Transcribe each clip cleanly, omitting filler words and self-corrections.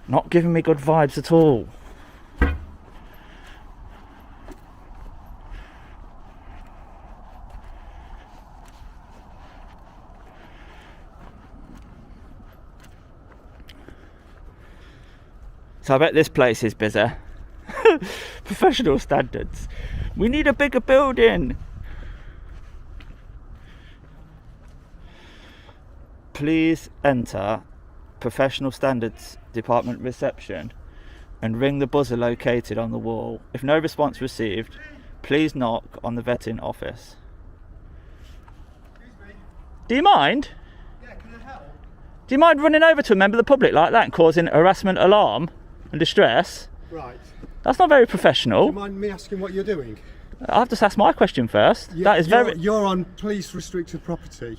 Not giving me good vibes at all. So I bet this place is busy. Professional standards. We need a bigger building. Please enter professional standards department reception and ring the buzzer located on the wall. If no response received, please knock on the vetting office. Do you mind? Yeah, can I help? Do you mind running over to a member of the public like that and causing harassment, alarm and distress? Right. That's not very professional. Do you mind me asking what you're doing? I've just asked my question first. That is You're on police restricted property.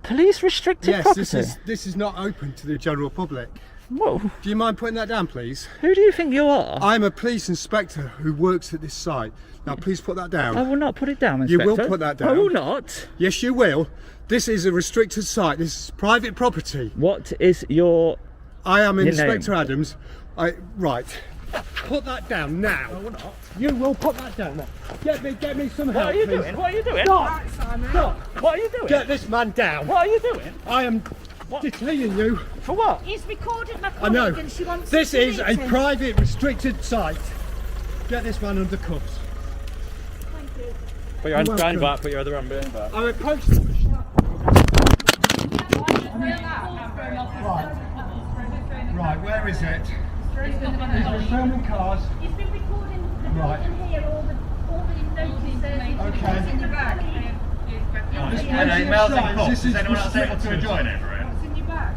Police restricted property? Yes, this is not open to the general public. Whoa. Do you mind putting that down, please? Who do you think you are? I'm a police inspector who works at this site. Now, please put that down. I will not put it down, Inspector. You will put that down. I will not. Yes, you will. This is a restricted site. This is private property. What is your... I am Your Inspector name? Adams. Right. Put that down now. I will not. You will put that down now. Get me some help. What are you please. doing? What are you doing? Stop! Stop! What are you doing? Get this man down. What are you doing? I am detaining you. For what? He's recorded my I know. colleague and she wants This to is a delete him. private restricted site. Get this man under cuffs. Thank you. Put your hand You're behind your welcome. back, put your other hand behind your back. I'm approaching the Right, where is it? He's filming cars. He's been recording the Right. building here, all the notices. Okay. It's in your bag. This emails and calls. This Is anyone else able to restricted. join over it? What's in your bag?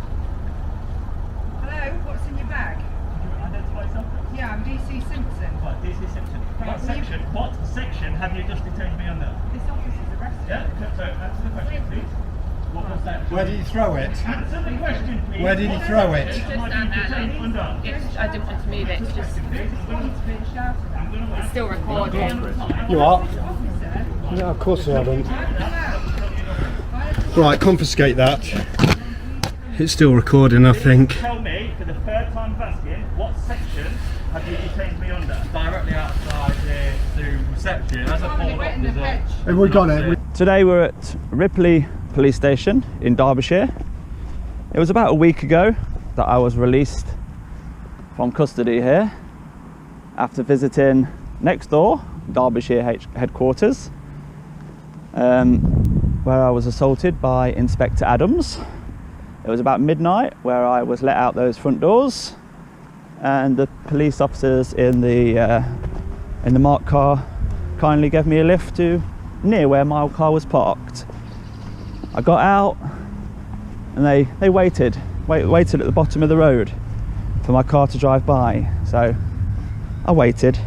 Hello, what's in your bag? Identify something. Yeah, I'm DC Simpson. What, DC Simpson? What section have you just detained me under? This office is arrested. Yeah, so answer the question, please. What was that? Where did you throw it? Answer the question, please. Where did he throw it? Am I being detained under? I didn't want to move it, it's just It's being shouted at. it's still recording. You are? Officer, No, of course I haven't. Right, confiscate that. It's still recording, I think. Tell me, for the third time of asking, what section have you detained me under? Directly outside the reception. As a I'm wet in the hedge. Have we got it? Today we're at Ripley Police Station in Derbyshire. It was about a week ago that I was released from custody here after visiting next door, Derbyshire headquarters, where I was assaulted by Inspector Adams. It was about midnight where I was let out those front doors, and the police officers in the marked car kindly gave me a lift to near where my car was parked. I got out and they waited at the bottom of the road for my car to drive by. So I waited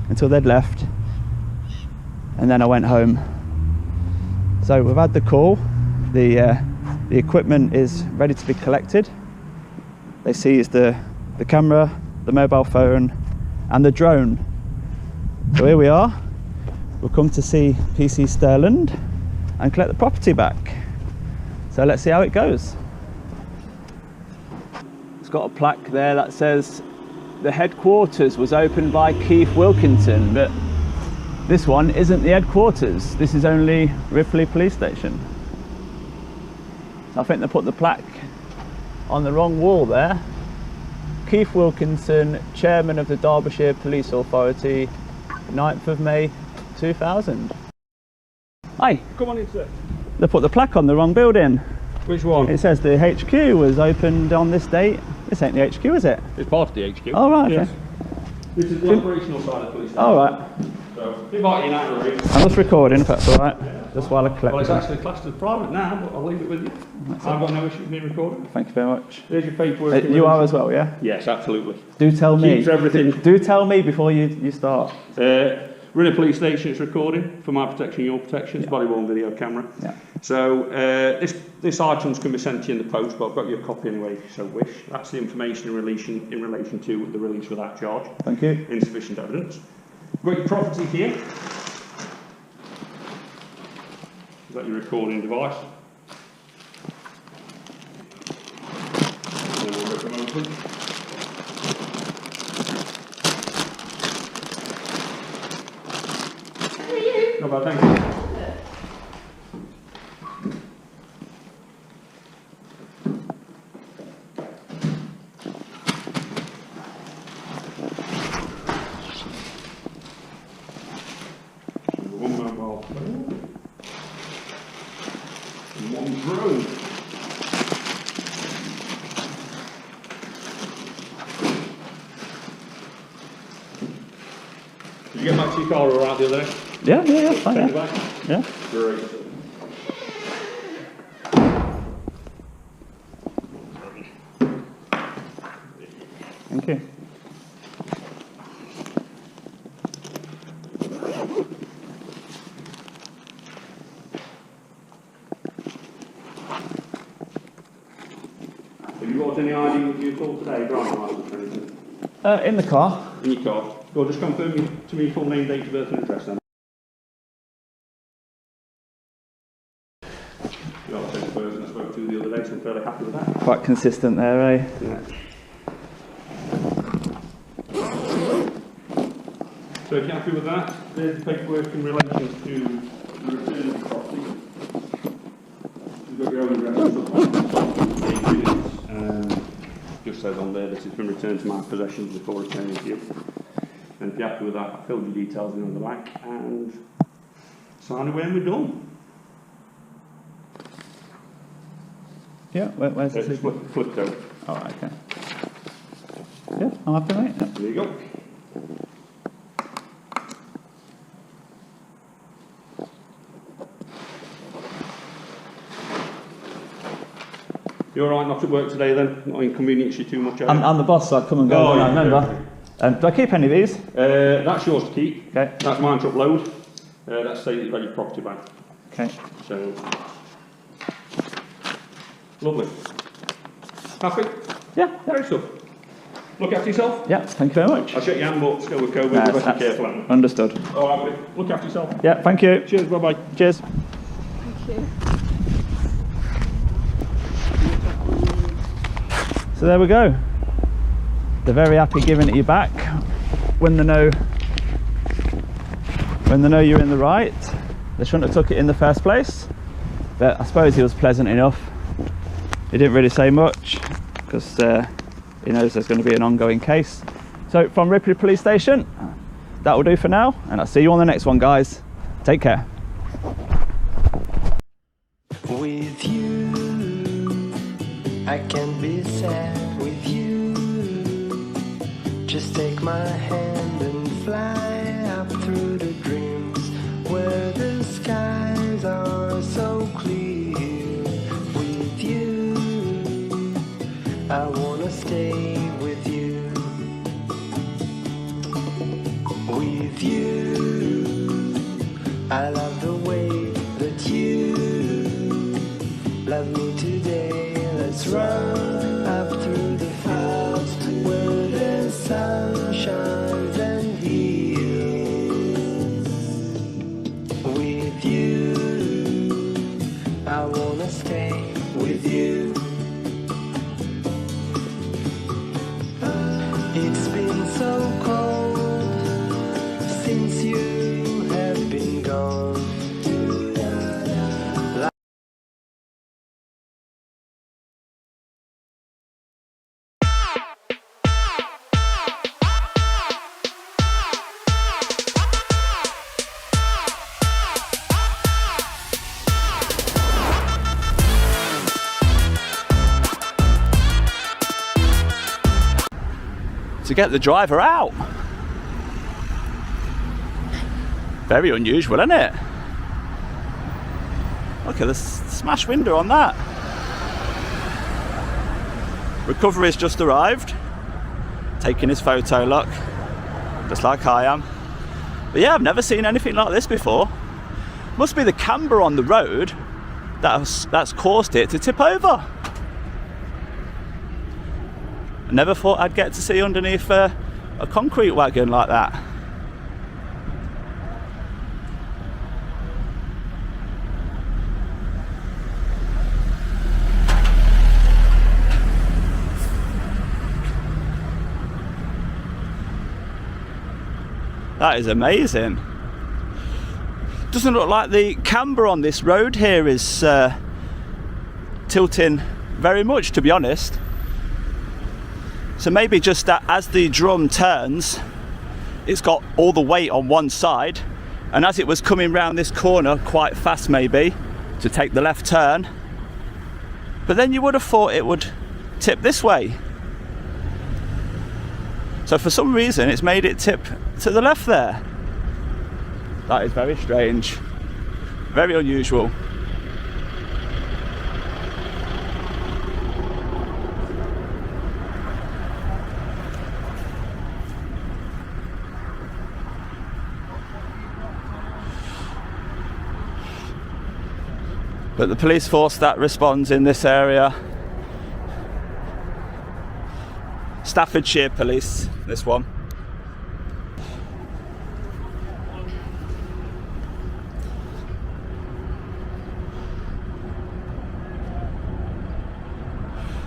until they'd left and then I went home. So we've had the call. The equipment is ready to be collected. They seized the camera, the mobile phone and the drone. So here we are. We'll come to see PC Sterland and collect the property back. So let's see how it goes. It's got a plaque there that says the headquarters was opened by Keith Wilkinson, but this one isn't the headquarters. This is only Ripley Police Station. I think they put the plaque on the wrong wall there. Keith Wilkinson, Chairman of the Derbyshire Police Authority, 9th of May 2000. Hi. Come on in, sir. They put the plaque on the wrong building. Which one? It says the HQ was opened on this date. This ain't the HQ, is it? It's part of the HQ. Oh, right, okay. Yes. This is the operational side of the police station. All right. So, invite you now, Marie. I'm just recording, if that's all right. Just while I collect Well, it's it. actually classed as private now, but I'll leave it with you. I've got no issue being recorded. Thank you very much. There's your paperwork. You are as well, yeah? Yes, absolutely. Do tell me. Keeps everything. Do tell me before you start. We're in a police station, it's recording for my protection, your protection. It's body worn video camera. Yeah. So this items can be sent to you in the post, but I've got you a copy anyway if you so wish. That's the information in relation to the release without charge. Thank you. Insufficient evidence. We've got your property here. Is that your recording device? And then we'll rip them open. about thank you. One mobile phone. And one drone. Did you get back to your car all right the other day? Yeah, fine. Send it Yeah. back? Yeah. Great. Thank you. Have you got any ID with you call today, driving license or anything? In the car. In your car? Go on, just confirm to me your full name, date of birth and address then. You are the same person I spoke to the other day, so I'm fairly happy with that. Quite consistent there, eh? Yeah. So if you're happy with that, there's the paperwork in relation to the return of the property. You've got your own address and stuff on it. Just says on there that it's been returned to my possessions before returning to you. And if you're happy with that, I'll fill your details in on the back and sign away and we're done. Yeah, where's the It's flipped over. Oh, right, okay. Yeah, I'm happy, mate. Yeah. There you go. You're alright not at work today then? Not inconvenience you too much? I'm the boss, so I come and go. Oh, don't I? yeah, Remember? Do I keep any of these? That's yours to keep. Okay. That's mine to upload. That's say you've got your property back. Okay. So, lovely. Happy? Yeah. Great stuff. Look after yourself. Yeah. Thank you very much. I'll shake your hand, but still with COVID, Nah, you better that's be careful. Haven't understood. you? Alright, buddy. Look after yourself. Yeah. Thank you. Cheers, bye bye. Cheers. Thank you. So there we go. They're very happy giving it you back when they know you're in the right. They shouldn't have took it in the first place, but I suppose he was pleasant enough. He didn't really say much because he knows there's going to be an ongoing case. So from Ripley Police Station, that will do for now, and I'll see you on the next one, guys. Take care. With you, I can be sad with you. Just take my hand and fly up through the dreams where the skies are so clear. With you, I wanna stay with you. With you, I love the way that you love me today. Let's run up through the fields where the sun shines and heals. With you, I wanna stay with you. It's been so cold since you have been gone. To get the driver out. Very unusual, isn't it? Look at the smash window on that. Recovery's just arrived, taking his photo, look, just like I am. But yeah, I've never seen anything like this before. Must be the camber on the road that's caused it to tip over. I never thought I'd get to see underneath a concrete wagon like that. That is amazing. Doesn't look like the camber on this road here is tilting very much, to be honest. So maybe just that as the drum turns, it's got all the weight on one side, and as it was coming round this corner quite fast maybe to take the left turn, but then you would have thought it would tip this way. So for some reason it's made it tip to the left there. That is very strange, very unusual. But the police force that responds in this area, Staffordshire Police, this one.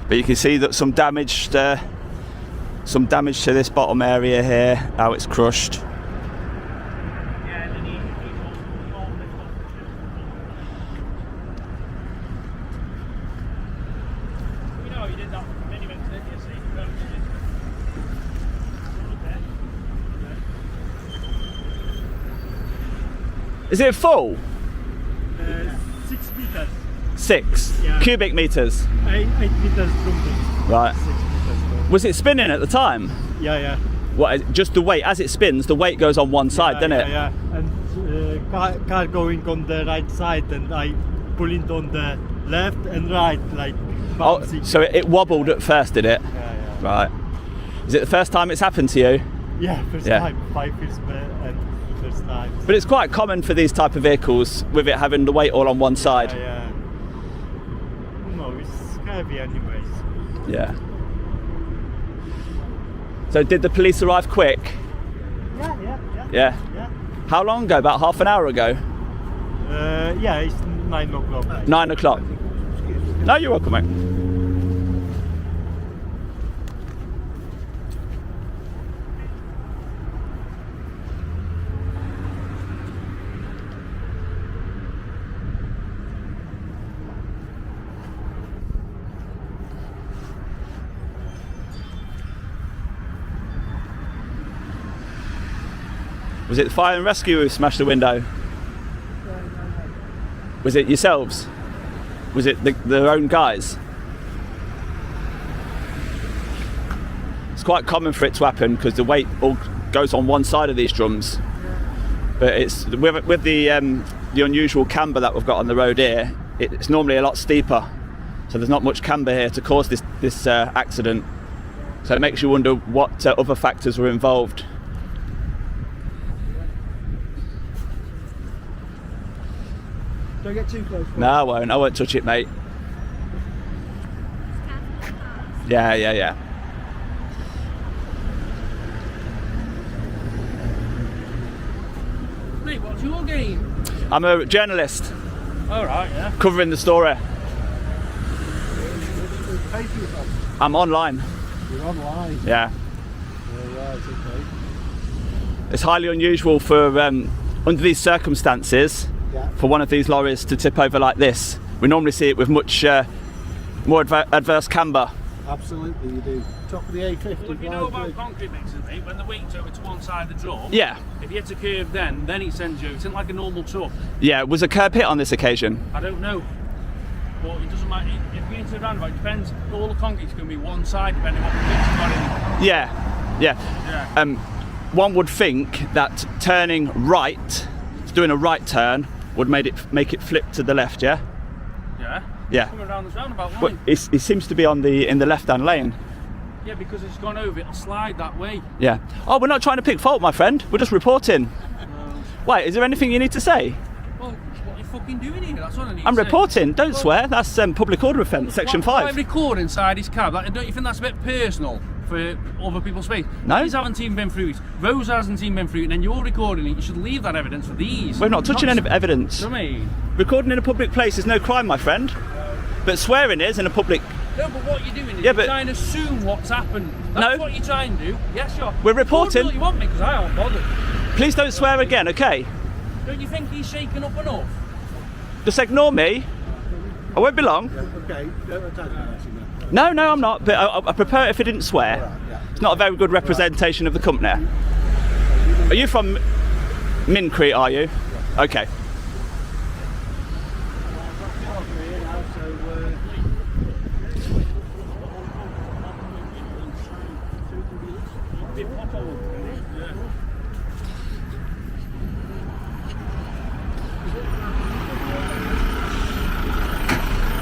But you can see that some damage to this bottom area here, how it's crushed. Is it full? 6 meters. 6 Yeah. cubic meters. 8 meters from Right. 6 meters. Was it spinning at the time? Yeah. What? Just the weight as it spins, the weight goes on one side, doesn't it? Yeah. And car going on the right side, and I pulling on the left and right, like Oh, bouncing. so it wobbled at first, did it? Yeah. Right. Is it the first time it's happened to you? Yeah, first Yeah. time. 5 years and first time. But it's quite common for these type of vehicles with it having the weight all on one side. Yeah. No, it's heavy anyways. Yeah. So did the police arrive quick? Yeah. How long ago? About half an hour ago? Yeah, it's 9 o'clock. 9 o'clock. No, you're welcome, mate. Was it the fire and rescue who smashed the window? Was it yourselves? Was it their own guys? It's quite common for it to happen because the weight all goes on one side of these drums. But it's with the unusual camber that we've got on the road here, it's normally a lot steeper. So there's not much camber here to cause this accident. So it makes you wonder what other factors were involved. Don't get too close. No, I won't touch it, mate. Yeah. Mate, what's your game? I'm a journalist Alright, yeah. covering the story. Pay for yourself. I'm online. You're online. Yeah. Right, okay. It's highly unusual for under these circumstances Yeah. for one of these lorries to tip over like this. We normally see it with much more adverse camber. Absolutely, you do. Top of the A50. Well, if you know about concrete mixers, mate, when the weight's over to one side of the drum, Yeah. if you hit a curve then it sends you, it's in like a normal truck. Yeah, was a curb hit on this occasion? I don't know. But it doesn't matter, if you into a roundabout, it depends, all the concrete's going to be one side depending on what the mixer's got in it. Yeah. One would think that turning right, doing a right turn, would make it flip to the left, yeah? Yeah. Coming around this roundabout line. But it seems to be in the left-hand lane. Yeah, because it's gone over, it'll slide that way. Yeah. Oh, we're not trying to pick fault, my friend. We're just reporting. Wait, is there anything you need to say? Well, what are you fucking doing here? That's what I need I'm to say. reporting. Don't swear. That's public order offence, section Why 5. record inside his cab? Don't you think that's a bit personal for other people's space? No. These haven't even been through it. Rose hasn't even been through it, and then you're recording it. You should leave that evidence for these. We're not touching any evidence. Do you know what I mean? Recording in a public place is no crime, my friend. But swearing is in a public. No, but what you're doing is Yeah, but- you're trying to assume what's happened. That's what you're trying to do. Yes, sure. We're reporting. What you want me, because I aren't bothered. Please don't swear again, okay? Don't you think he's shaken up enough? Just ignore me. I won't be long. Okay, don't attack me. No, I'm not. But I prefer it if he didn't swear. It's not a very good representation of the company. Are you from Mincrete, are you? Okay.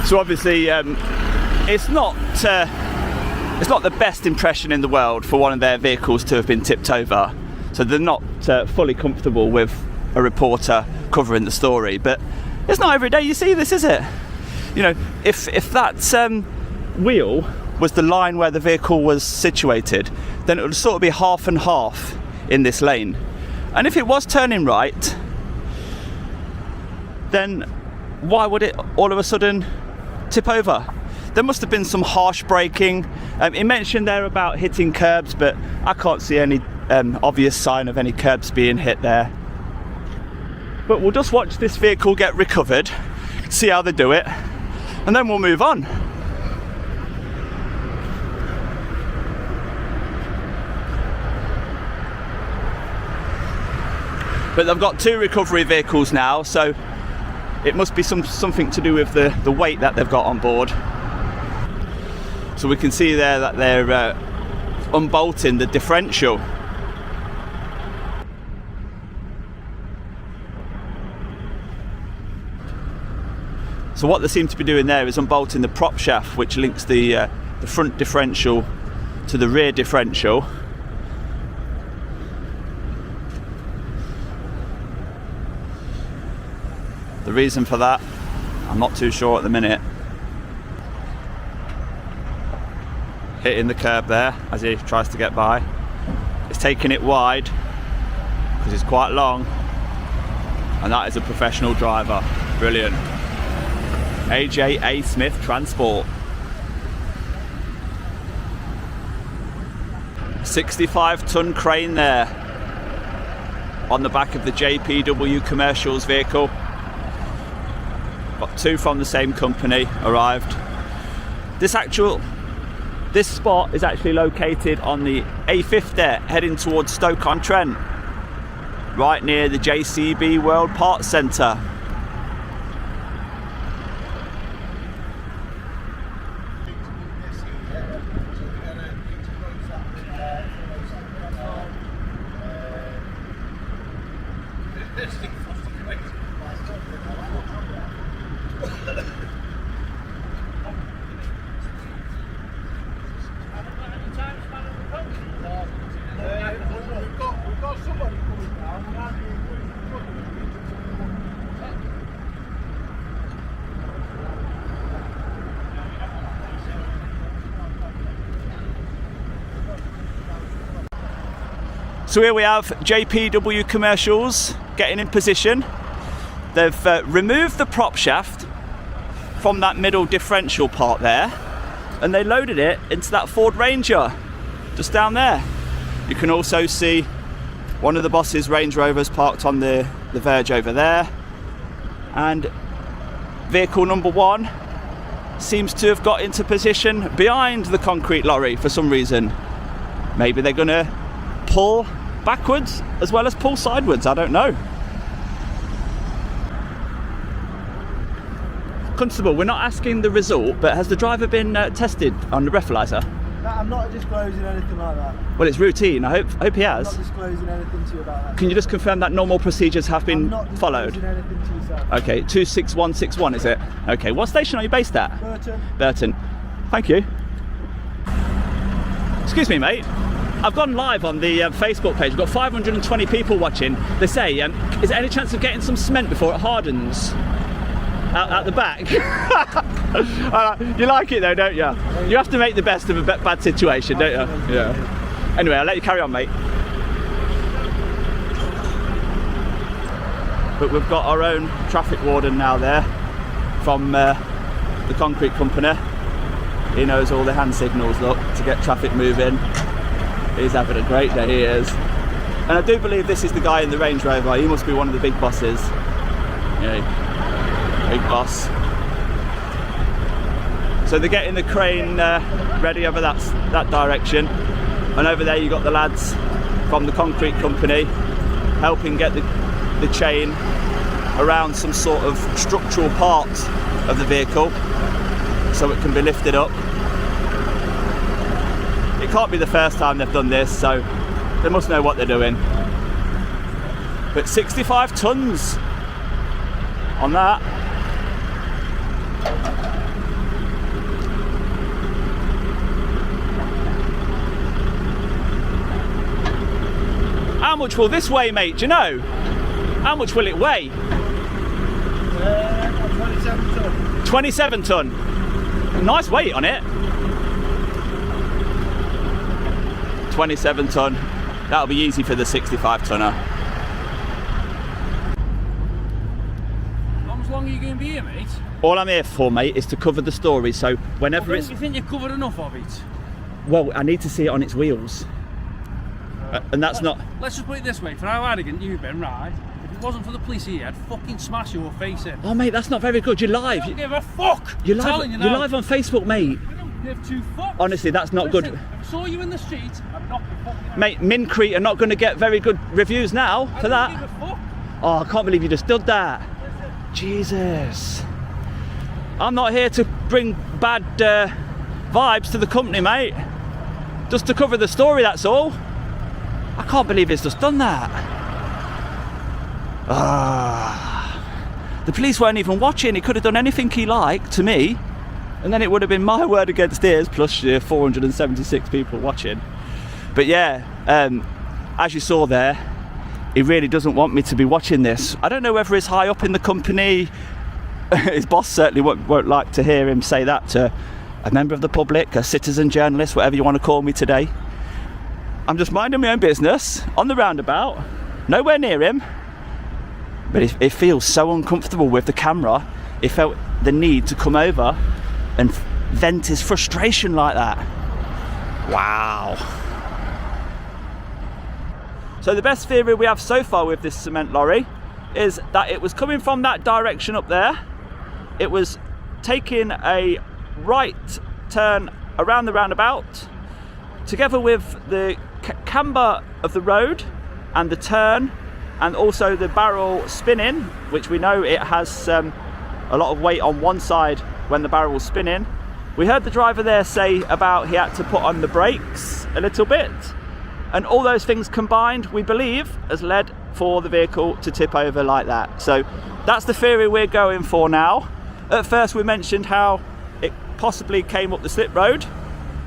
So obviously, it's not the best impression in the world for one of their vehicles to have been tipped over. So they're not fully comfortable with a reporter covering the story. But it's not every day you see this, is it? You know, if that wheel was the line where the vehicle was situated, then it would sort of be half and half in this lane. And if it was turning right, then why would it all of a sudden tip over? There must have been some harsh braking. It mentioned there about hitting curbs, but I can't see any obvious sign of any curbs being hit there. But we'll just watch this vehicle get recovered, see how they do it, and then we'll move on. But they've got 2 recovery vehicles now, so it must be something to do with the weight that they've got on board. So we can see there that they're unbolting the differential. So what they seem to be doing there is unbolting the prop shaft, which links the front differential to the rear differential. The reason for that, I'm not too sure at the minute. Hitting the curb there as he tries to get by. It's taking it wide because it's quite long, and that is a professional driver. Brilliant. AJ A. Smith Transport. 65-ton crane there on the back of the JPW Commercials vehicle. Got 2 from the same company arrived. This spot is actually located on the A50 heading towards Stoke-on-Trent, right near the JCB World Parts Centre. So here we have JPW Commercials getting in position. They've removed the prop shaft from that middle differential part there, and they loaded it into that Ford Ranger just down there. You can also see one of the boss's Range Rovers parked on the verge over there, and vehicle number 1 seems to have got into position behind the concrete lorry for some reason. Maybe they're gonna pull backwards as well as pull sideways, I don't know. Constable, we're not asking the result, but has the driver been tested on the breathalyzer? No, I'm not disclosing anything like that. Well, it's routine. I hope he has. I'm not disclosing anything to you about that. Can you just confirm that normal procedures have been I'm not followed? disclosing anything to yourself. Okay, 26161 is it? Okay, what station are you based at? Burton. Thank you. Excuse me, mate. I've gone live on the Facebook page. We've got 520 people watching. They say, is there any chance of getting some cement before it hardens? Out the back. You like it though, don't you? You have to make the best of a bad situation, don't you? Yeah. Anyway, I'll let you carry on, mate. But we've got our own traffic warden now there from the concrete company. He knows all the hand signals, look, to get traffic moving. He's having a great day, he is. And I do believe this is the guy in the Range Rover. He must be one of the big bosses. Yeah, big boss. So they're getting the crane ready over that direction. And over there you got the lads from the concrete company helping get the chain around some sort of structural part of the vehicle so it can be lifted up. It can't be the first time they've done this, so they must know what they're doing. But 65 tons on that. How much will this weigh, mate? Do you know? How much will it weigh? 27 ton. 27 ton. Nice weight on it. 27 ton. That'll be easy for the 65 tonner. How much longer are you going to be here, mate? All I'm here for, mate, is to cover the story. So whenever it's... You think you've covered enough of it? Well, I need to see it on its wheels. And that's not... Let's just put it this way, for how arrogant you've been, right? If it wasn't for the police here, I'd fucking smash your face in. Oh, mate, that's not very good. You're live. I don't give a fuck! You're I'm live, telling you you're now. live on Facebook, mate. I don't give two fucks. Honestly, that's not Listen, good. If I saw you in the street, I'd knock the fucking out. Mate, Mincrete are not going to get very good reviews now for that. I don't give a fuck. Oh, I can't believe you just did that. Jesus. I'm not here to bring bad vibes to the company, mate. Just to cover the story, that's all. I can't believe he's just done that. The police weren't even watching. He could have done anything he liked to me, and then it would have been my word against his, plus 476 people watching. But yeah, as you saw there, he really doesn't want me to be watching this. I don't know whether he's high up in the company. His boss certainly won't like to hear him say that to a member of the public, a citizen journalist, whatever you want to call me today. I'm just minding my own business on the roundabout, nowhere near him. But it feels so uncomfortable with the camera. He felt the need to come over and vent his frustration like that. Wow. So the best theory we have so far with this cement lorry is that it was coming from that direction up there. It was taking a right turn around the roundabout, together with the camber of the road and the turn, and also the barrel spinning, which we know it has a lot of weight on one side when the barrel was spinning. We heard the driver there say about he had to put on the brakes a little bit, and all those things combined, we believe, has led for the vehicle to tip over like that. So that's the theory we're going for now. At first we mentioned how it possibly came up the slip road,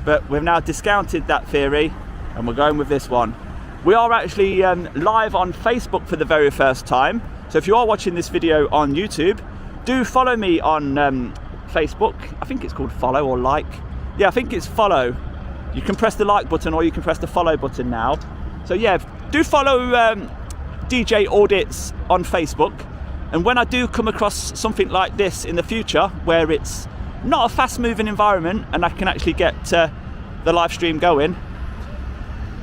but we've now discounted that theory and we're going with this one. We are actually live on Facebook for the very first time. So if you are watching this video on YouTube, do follow me on Facebook. I think it's called follow or like. Yeah, I think it's follow. You can press the like button or you can press the follow button now. So yeah, do follow DJ Audits on Facebook. And when I do come across something like this in the future, where it's not a fast moving environment and I can actually get the live stream going,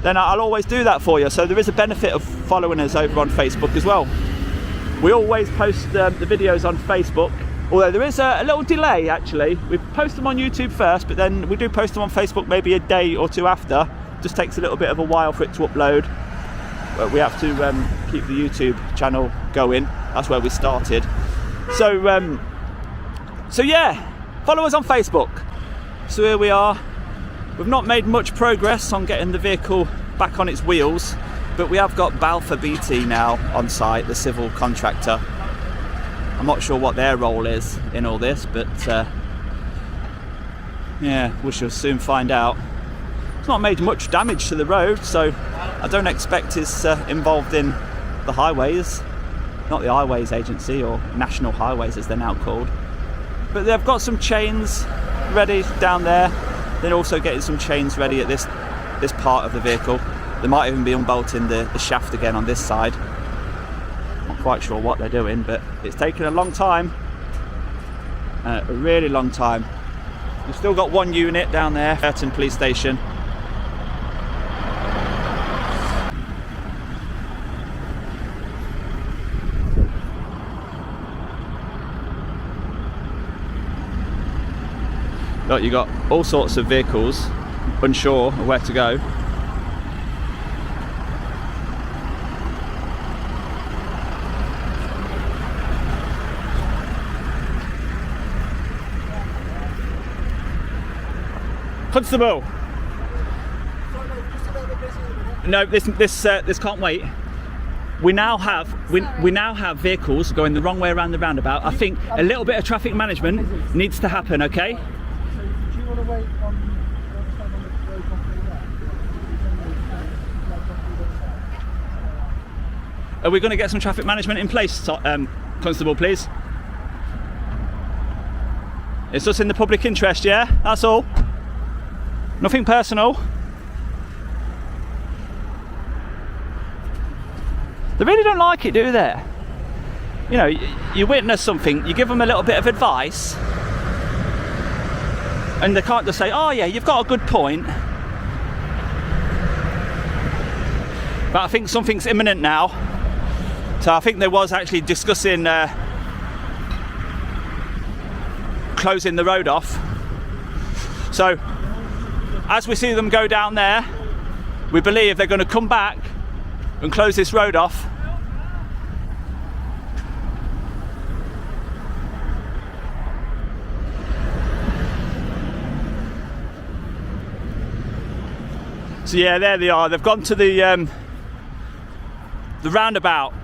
then I'll always do that for you. So there is a benefit of following us over on Facebook as well. We always post the videos on Facebook, although there is a little delay actually. We post them on YouTube first, but then we do post them on Facebook maybe a day or two after. Just takes a little bit of a while for it to upload. But we have to keep the YouTube channel going. That's where we started. So yeah, follow us on Facebook. So here we are. We've not made much progress on getting the vehicle back on its wheels, but we have got Balfour BT now on site, the civil contractor. I'm not sure what their role is in all this, but yeah, we shall soon find out. It's not made much damage to the road, so I don't expect it's involved in the highways, not the Highways Agency, or National Highways as they're now called. But they've got some chains ready down there. They're also getting some chains ready at this part of the vehicle. They might even be unbolting the shaft again on this side. Not quite sure what they're doing, but it's taken a long time, a really long time. We've still got one unit down there, Burton Police Station. Look, you got all sorts of vehicles unsure of where to go. Constable. No, this can't wait. We now have vehicles going the wrong way around the roundabout. I think a little bit of traffic management needs to happen. Okay. So do you want to wait on the other side on the road properly there? Are we going to get some traffic management in place, Constable, please? It's just in the public interest, yeah? That's all. Nothing personal. They really don't like it, do they? You know, you witness something, you give them a little bit of advice, and they can't just say, oh yeah, you've got a good point. But I think something's imminent now. So I think there was actually discussing closing the road off. So as we see them go down there, we believe they're going to come back and close this road off. So yeah, there they are. They've gone to the roundabout.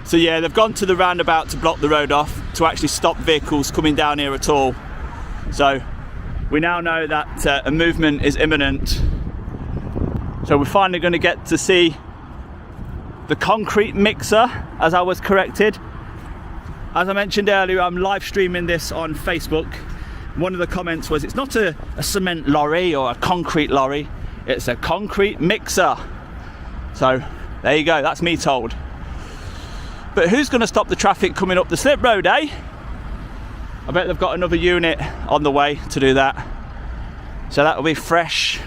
So yeah, they've gone to the roundabout to block the road off, to actually stop vehicles coming down here at all. So we now know that a movement is imminent. So we're finally going to get to see the concrete mixer, as I was corrected. As I mentioned earlier, I'm live streaming this on Facebook. One of the comments was, it's not a cement lorry or a concrete lorry, it's a concrete mixer. So there you go, that's me told. But who's going to stop the traffic coming up the slip road, eh? I bet they've got another unit on the way to do that. So that will be fresh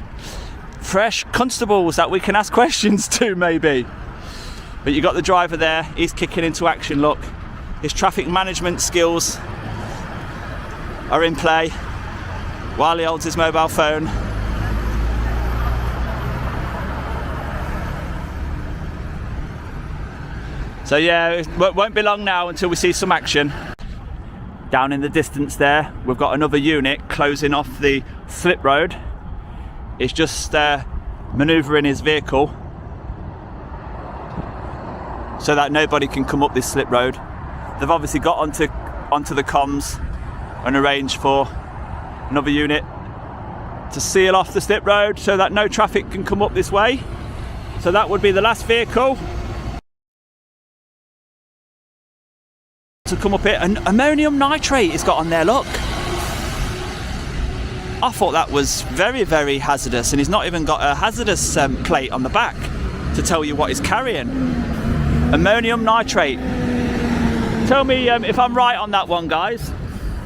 constables that we can ask questions to, maybe. But you got the driver there, he's kicking into action, look. His traffic management skills are in play while he holds his mobile phone. So yeah, it won't be long now until we see some action. Down in the distance there, we've got another unit closing off the slip road. It's just manoeuvring his vehicle so that nobody can come up this slip road. They've obviously got onto the comms and arranged for another unit to seal off the slip road so that no traffic can come up this way. So that would be the last vehicle to come up here. And ammonium nitrate is got on there, look. I thought that was very, very hazardous, and he's not even got a hazardous plate on the back to tell you what he's carrying. Ammonium nitrate. Tell me if I'm right on that one, guys.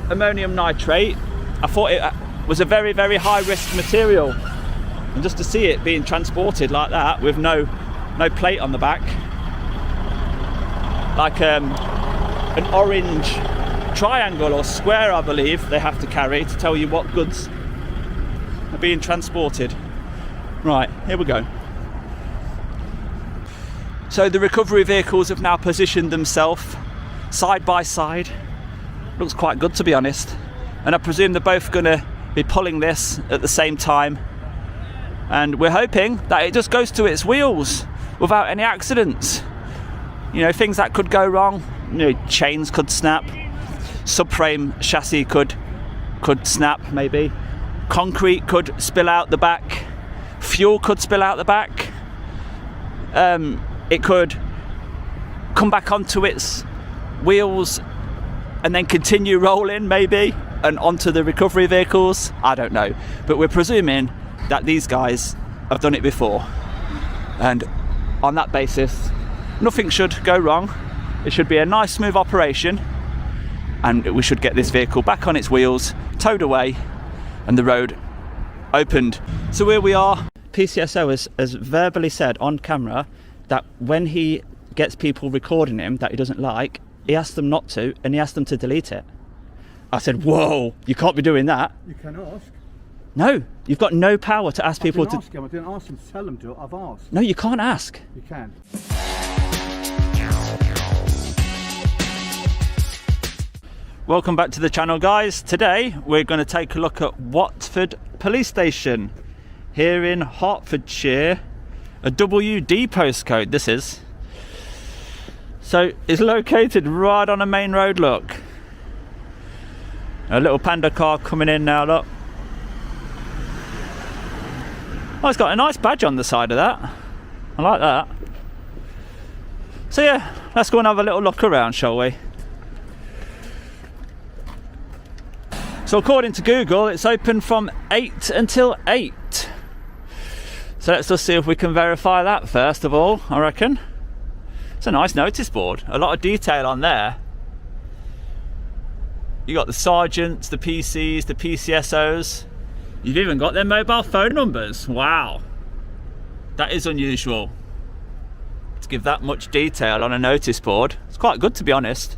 Ammonium nitrate. I thought it was a very, very high risk material, and just to see it being transported like that with no plate on the back, like an orange triangle or square, I believe they have to carry to tell you what goods are being transported. Right, here we go. So the recovery vehicles have now positioned themselves side by side. Looks quite good, to be honest. And I presume they're both going to be pulling this at the same time. And we're hoping that it just goes to its wheels without any accidents. You know, things that could go wrong. You know, chains could snap, subframe chassis could snap, maybe. Concrete could spill out the back. Fuel could spill out the back. It could come back onto its wheels and then continue rolling, maybe, and onto the recovery vehicles. I don't know, but we're presuming that these guys have done it before, and on that basis nothing should go wrong. It should be a nice smooth operation, and we should get this vehicle back on its wheels, towed away, and the road opened. So here we are. PCSO has verbally said on camera that when he gets people recording him that he doesn't like, he asks them not to, and he asks them to delete it. I said, whoa, you can't be doing that. You can ask. No, you've got no power to ask people to... I didn't ask them to tell them to, I've asked. No, you can't ask. You can. Welcome back to the channel, guys. Today we're going to take a look at Watford Police Station here in Hertfordshire. A WD postcode this is. So it's located right on a main road, look. A little panda car coming in now, look. Oh, it's got a nice badge on the side of that. I like that. So yeah, let's go and have a little look around, shall we? So according to Google, it's open from 8 until 8. So let's just see if we can verify that first of all, I reckon. It's a nice notice board, a lot of detail on there. You got the sergeants, the PCs, the PCSOs. You've even got their mobile phone numbers. Wow, that is unusual to give that much detail on a notice board. It's quite good, to be honest.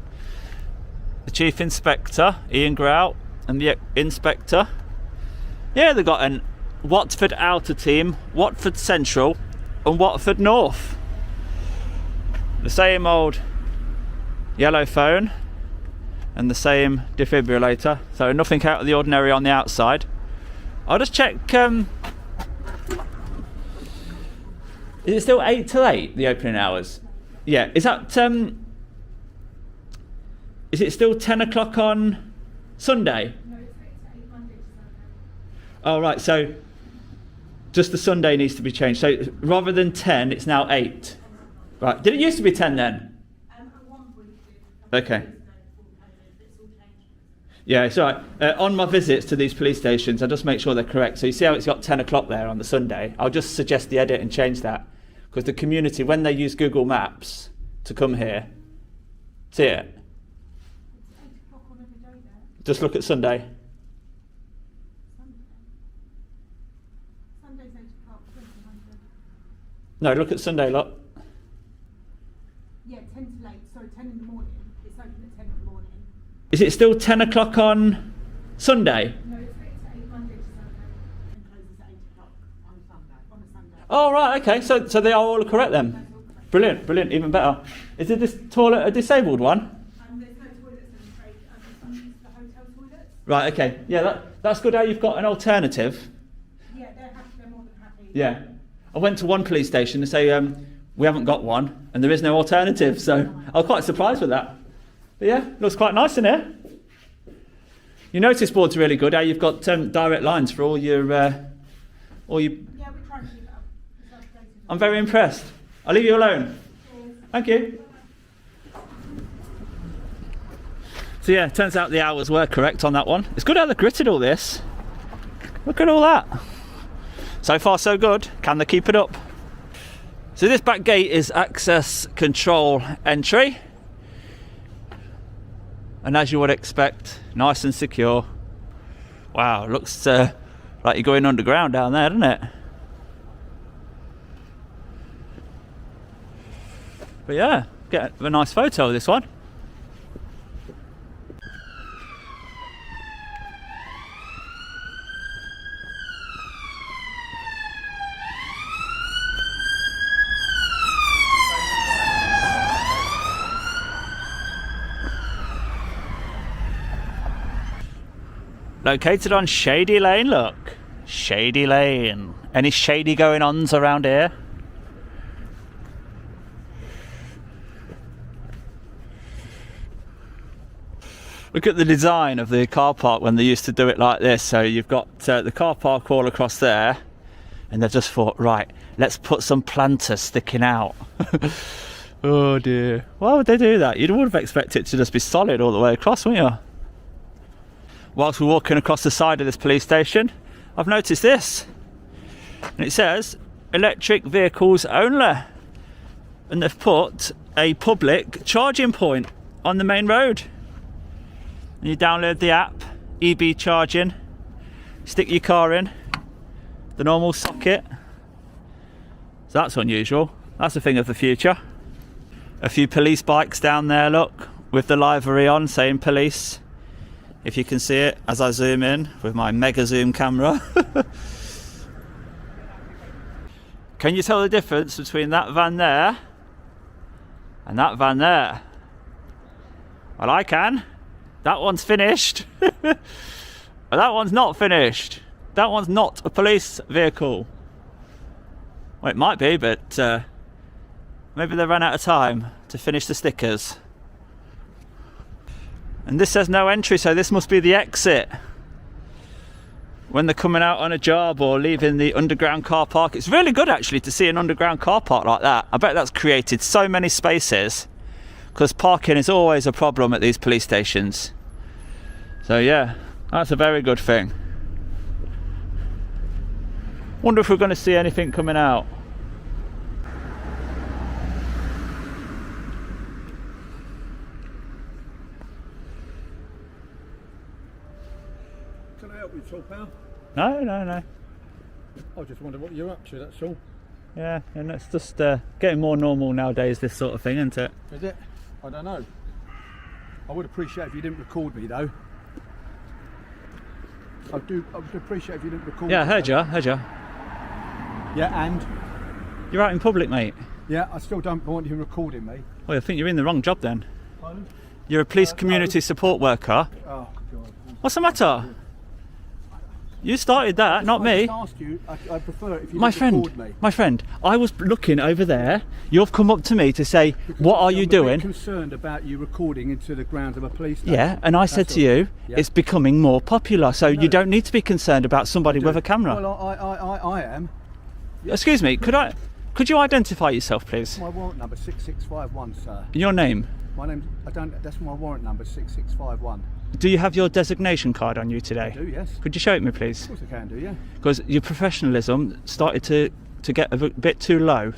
The Chief Inspector, Ian Grout, and the Inspector. Yeah, they've got an Watford Outer Team, Watford Central and Watford North. The same old yellow phone and the same defibrillator, so nothing out of the ordinary on the outside. I'll just check, is it still 8 till 8, the opening hours? Yeah, is that, is it still 10 o'clock on Sunday? No, it's 8 to 8, Monday to Sunday. Oh right, so just the Sunday needs to be changed. So rather than 10, it's now 8. Right, did it used to be 10 then? Okay. Yeah, it's all right. On my visits to these police stations, I just make sure they're correct. So you see how it's got 10 o'clock there on the Sunday? I'll just suggest the edit and change that. Because the community, when they use Google Maps to come here, see it? Just look at Sunday. Sunday's 8 o'clock, 100. No, look at Sunday, look. Yeah, 10 to 8, sorry, 10 in the morning. It's open at 10 in the morning. Is it still 10 o'clock on Sunday? No, it's 8 to 8, Monday to Sunday. And closes at 8 o'clock on a Sunday. Oh, right, okay. So they are all correct then? Brilliant, brilliant, even better. Is it this toilet a disabled one? There's no toilets, I'm afraid. I'm using the hotel toilets. Right, okay. Yeah, that's good how you've got an alternative. Yeah, they're more than happy. Yeah. I went to one police station to say, we haven't got one, and there is no alternative, so I was quite surprised with that. But yeah, looks quite nice in here. Your notice board's really good, how you've got direct lines for all your... Yeah, we try and keep it up. It's updated. I'm very impressed. I'll leave you alone. Cheers. Thank you. So yeah, turns out the hours were correct on that one. It's good how they gritted all this. Look at all that. So far so good. Can they keep it up? So this back gate is access control entry. And as you would expect, nice and secure. Wow, looks like you're going underground down there, doesn't it? But yeah, get a nice photo of this one. Located on Shady Lane, look. Shady Lane. Any shady going-ons around here? Look at the design of the car park when they used to do it like this. So you've got the car park all across there, and they've just thought, right, let's put some planters sticking out. Oh dear. Why would they do that? You would have expected it to just be solid all the way across, wouldn't you? Whilst we're walking across the side of this police station, I've noticed this. And it says, electric vehicles only. And they've put a public charging point on the main road. And you download the app, EB charging, stick your car in, the normal socket. So that's unusual. That's a thing of the future. A few police bikes down there, look, with the livery on saying police. if you can see it as I zoom in with my mega zoom camera. Can you tell the difference between that van there and that van there? Well, I can. That one's finished. But that one's not finished. That one's not a police vehicle. Well, it might be, but maybe they ran out of time to finish the stickers. And this says no entry, so this must be the exit. When they're coming out on a job or leaving the underground car park. It's really good actually to see an underground car park like that. I bet that's created so many spaces, because parking is always a problem at these police stations. So yeah, that's a very good thing. Wonder if we're going to see anything coming out. Can I help you at all, pal? No, no, no. I just wonder what you're up to, that's all. Yeah, and it's just getting more normal nowadays, this sort of thing, isn't it? Is it? I don't know. I would appreciate if you didn't record me though. I would appreciate if you didn't record me. Yeah, I heard you, Yeah, and? You're out in public, mate. Yeah, I still don't want you recording me. Well, I think you're in the wrong job then. Pardon? You're a police community support worker. Oh, God. What's the matter? You started that, not me. I just asked you, I prefer it if you didn't record me. My friend, I was looking over there. You've come up to me to say, what are you doing? I'm concerned about you recording into the grounds of a police station. Yeah, and I said to you, yeah, it's becoming more popular, so you don't need to be concerned about somebody with a camera. Well, I am. Excuse me, could you identify yourself, please? My warrant number 6651, sir. And your name? My name, that's my warrant number, 6651. Do you have your designation card on you today? I do, yes. Could you show it me, please? Of course I can do, yeah. Because your professionalism started to get a bit too low.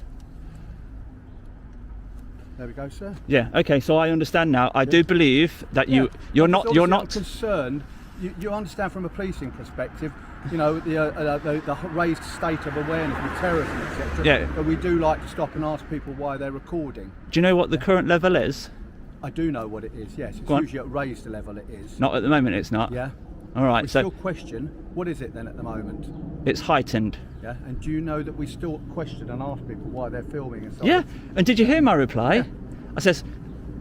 There we go, sir. Yeah, okay, so I understand now. I do believe that you're not concerned. You understand from a policing perspective, you know, the raised state of awareness with terrorism, etc. Yeah. But we do like to stop and ask people why they're recording. Do you know what the current level is? I do know what it is, yes. It's usually at raised level it is. Not at the moment, it's not? Yeah. All right, we still question, what is it then at the moment? It's heightened. Yeah, and do you know that we still question and ask people why they're filming and so Yeah, on? and did you hear my reply? Yeah. I says,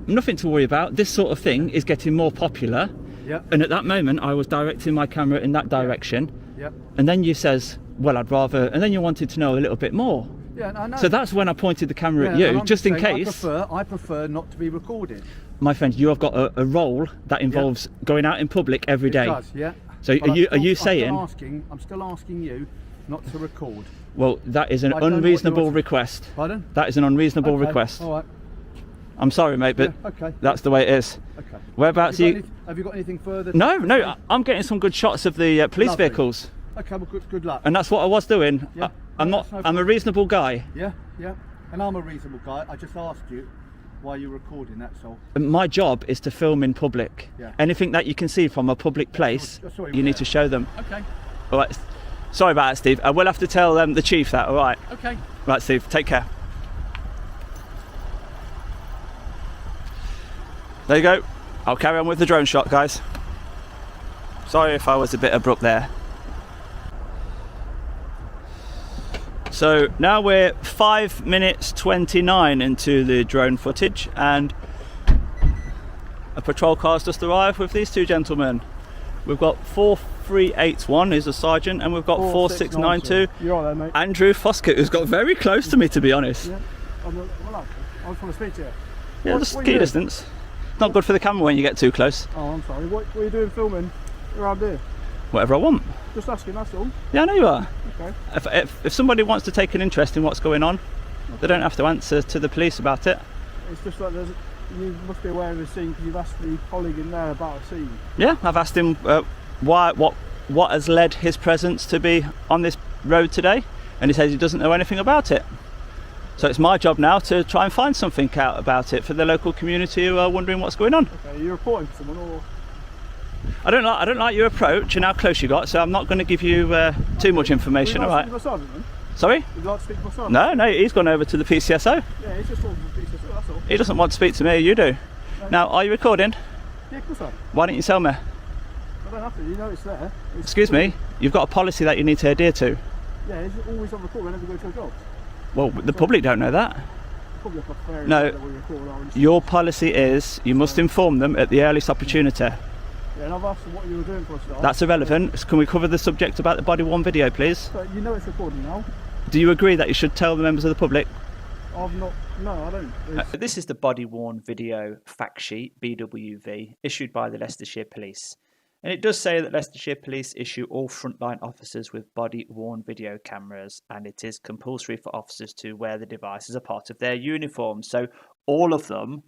nothing to worry about, this sort of thing is getting more popular. Yeah. And at that moment, I was directing my camera in that direction. Yeah. And then you says, well, I'd rather, and then you wanted to know a little bit more. Yeah, I know. So that's when I pointed the camera at you, just in case. I prefer not to be recorded. My friend, you have got a role that involves going out in public every day. It does, yeah. So are you saying? I'm still asking you not to record. Well, that is an unreasonable request. Pardon? That is an unreasonable request. All right. I'm sorry, mate, but okay. That's the way it is. Okay. Whereabouts have you got anything further? No, I'm getting some good shots of the police vehicles. Okay, well, good luck. And that's what I was doing. Yeah. I'm a reasonable guy. Yeah, and I'm a reasonable guy. I just asked you why you're recording, that's all. My job is to film in public. Yeah. Anything that you can see from a public place, you need to show them. Okay. All right. Sorry about that, Steve. I will have to tell the chief that, all right? Okay. Right, Steve, take care. There you go. I'll carry on with the drone shot, guys. Sorry if I was a bit abrupt there. So now we're 5 minutes 29 into the drone footage, and a patrol car's just arrived with these two gentlemen. We've got 4381, who's a sergeant, and we've got 4692, You're all there, mate. Andrew Foskett, who's got very close to me, to be honest. Yeah. I just want to speak to you. Yeah, just keep distance. Not good for the camera when you get too close. Oh, I'm sorry. What are you doing filming around here? Whatever I want. Just asking, that's all. Yeah, I know you are. Okay. If somebody wants to take an interest in what's going on, they don't have to answer to the police about it. It's just like you must be aware of the scene because you've asked the colleague in there about a scene. Yeah, I've asked him what has led his presence to be on this road today, and he says he doesn't know anything about it. So it's my job now to try and find something out about it for the local community who are wondering what's going on. Okay, are you reporting to someone or? I don't like your approach and how close you got, so I'm not going to give you too much information. All right. Sorry? Would you like to speak to my sergeant? No, he's gone over to the PCSO. Yeah, he's just talking to the PCSO, that's all. He doesn't want to speak to me, you do. No. Now, are you recording? Yeah, of course I am. Why don't you tell me? I don't have to, you know it's there. It's Excuse me, you've got a policy that you need to adhere to. Yeah, it's always on record whenever we go to a job. Well, the public don't know that. Probably like a fair No, that we record our your policy is you must inform them at the earliest opportunity. Yeah, and I've asked them what you were doing for us today. That's irrelevant. Can we cover the subject about the body-worn video, please? But you know it's recording now. Do you agree that you should tell the members of the public? I've not. No, I don't. This is the body-worn video fact sheet, BWV, issued by the Leicestershire Police. And it does say that Leicestershire Police issue all frontline officers with body-worn video cameras, and it is compulsory for officers to wear the device as a part of their uniform. So all of them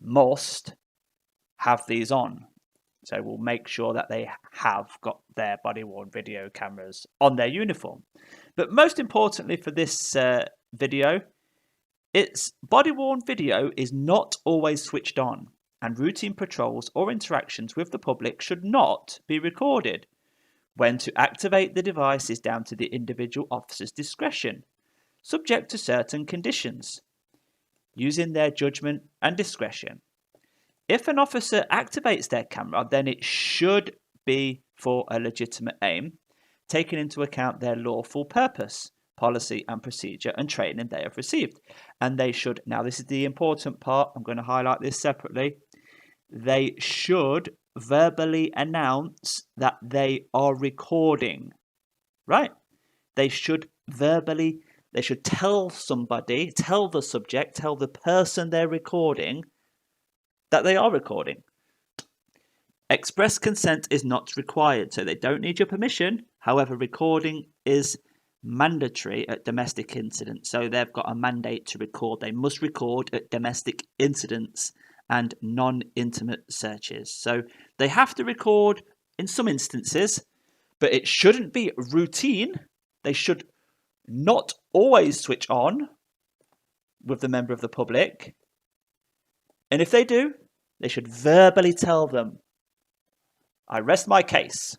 must have these on. So we'll make sure that they have got their body-worn video cameras on their uniform. But most importantly for this video, its body-worn video is not always switched on, and routine patrols or interactions with the public should not be recorded. When to activate the device is down to the individual officer's discretion, subject to certain conditions, using their judgment and discretion. If an officer activates their camera, then it should be for a legitimate aim, taking into account their lawful purpose, policy and procedure and training they have received. And they should, now this is the important part, I'm going to highlight this separately, they should verbally announce that they are recording, right? They should tell somebody, tell the subject, tell the person they're recording that they are recording. Express consent is not required, so they don't need your permission. However, recording is mandatory at domestic incidents, so they've got a mandate to record. They must record at domestic incidents and non-intimate searches. So they have to record in some instances, but it shouldn't be routine. They should not always switch on with the member of the public. And if they do, they should verbally tell them. I rest my case.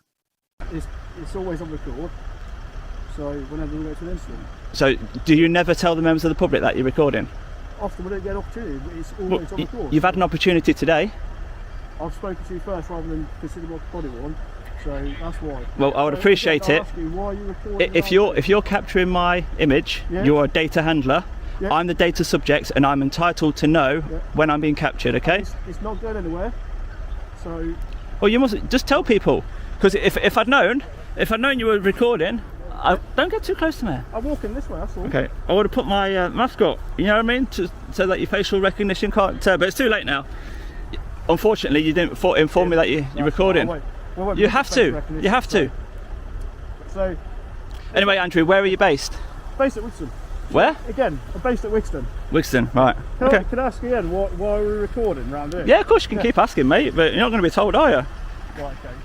It's always on record. So whenever we go to an incident. So do you never tell the members of the public that you're recording? Often we don't get an opportunity, but it's always on record. You've had an opportunity today. I've spoken to you first rather than consider my body worn, so that's why. Well, I would appreciate it. Ask you, why are you recording If you're capturing my image, you're a data handler. Yeah. I'm the data subject, and I'm entitled to know when I'm being captured. Okay? It's not going anywhere. So. Well, you must just tell people, because if I'd known you were recording. Don't get too close to me. I'm walking this way, that's all. Okay, I would have put my mask up, you know what I mean? So that your facial recognition can't tell, but it's too late now. Unfortunately, you didn't inform me that you're recording. You have to. So. Anyway, Andrew, where are you based? Based at Wixton. Where? Again, I'm based at Wixton. Wixton, right. Can I ask again, why are we recording around here? Yeah, of course you can keep asking, mate, but you're not going to be told, are you? Right, okay.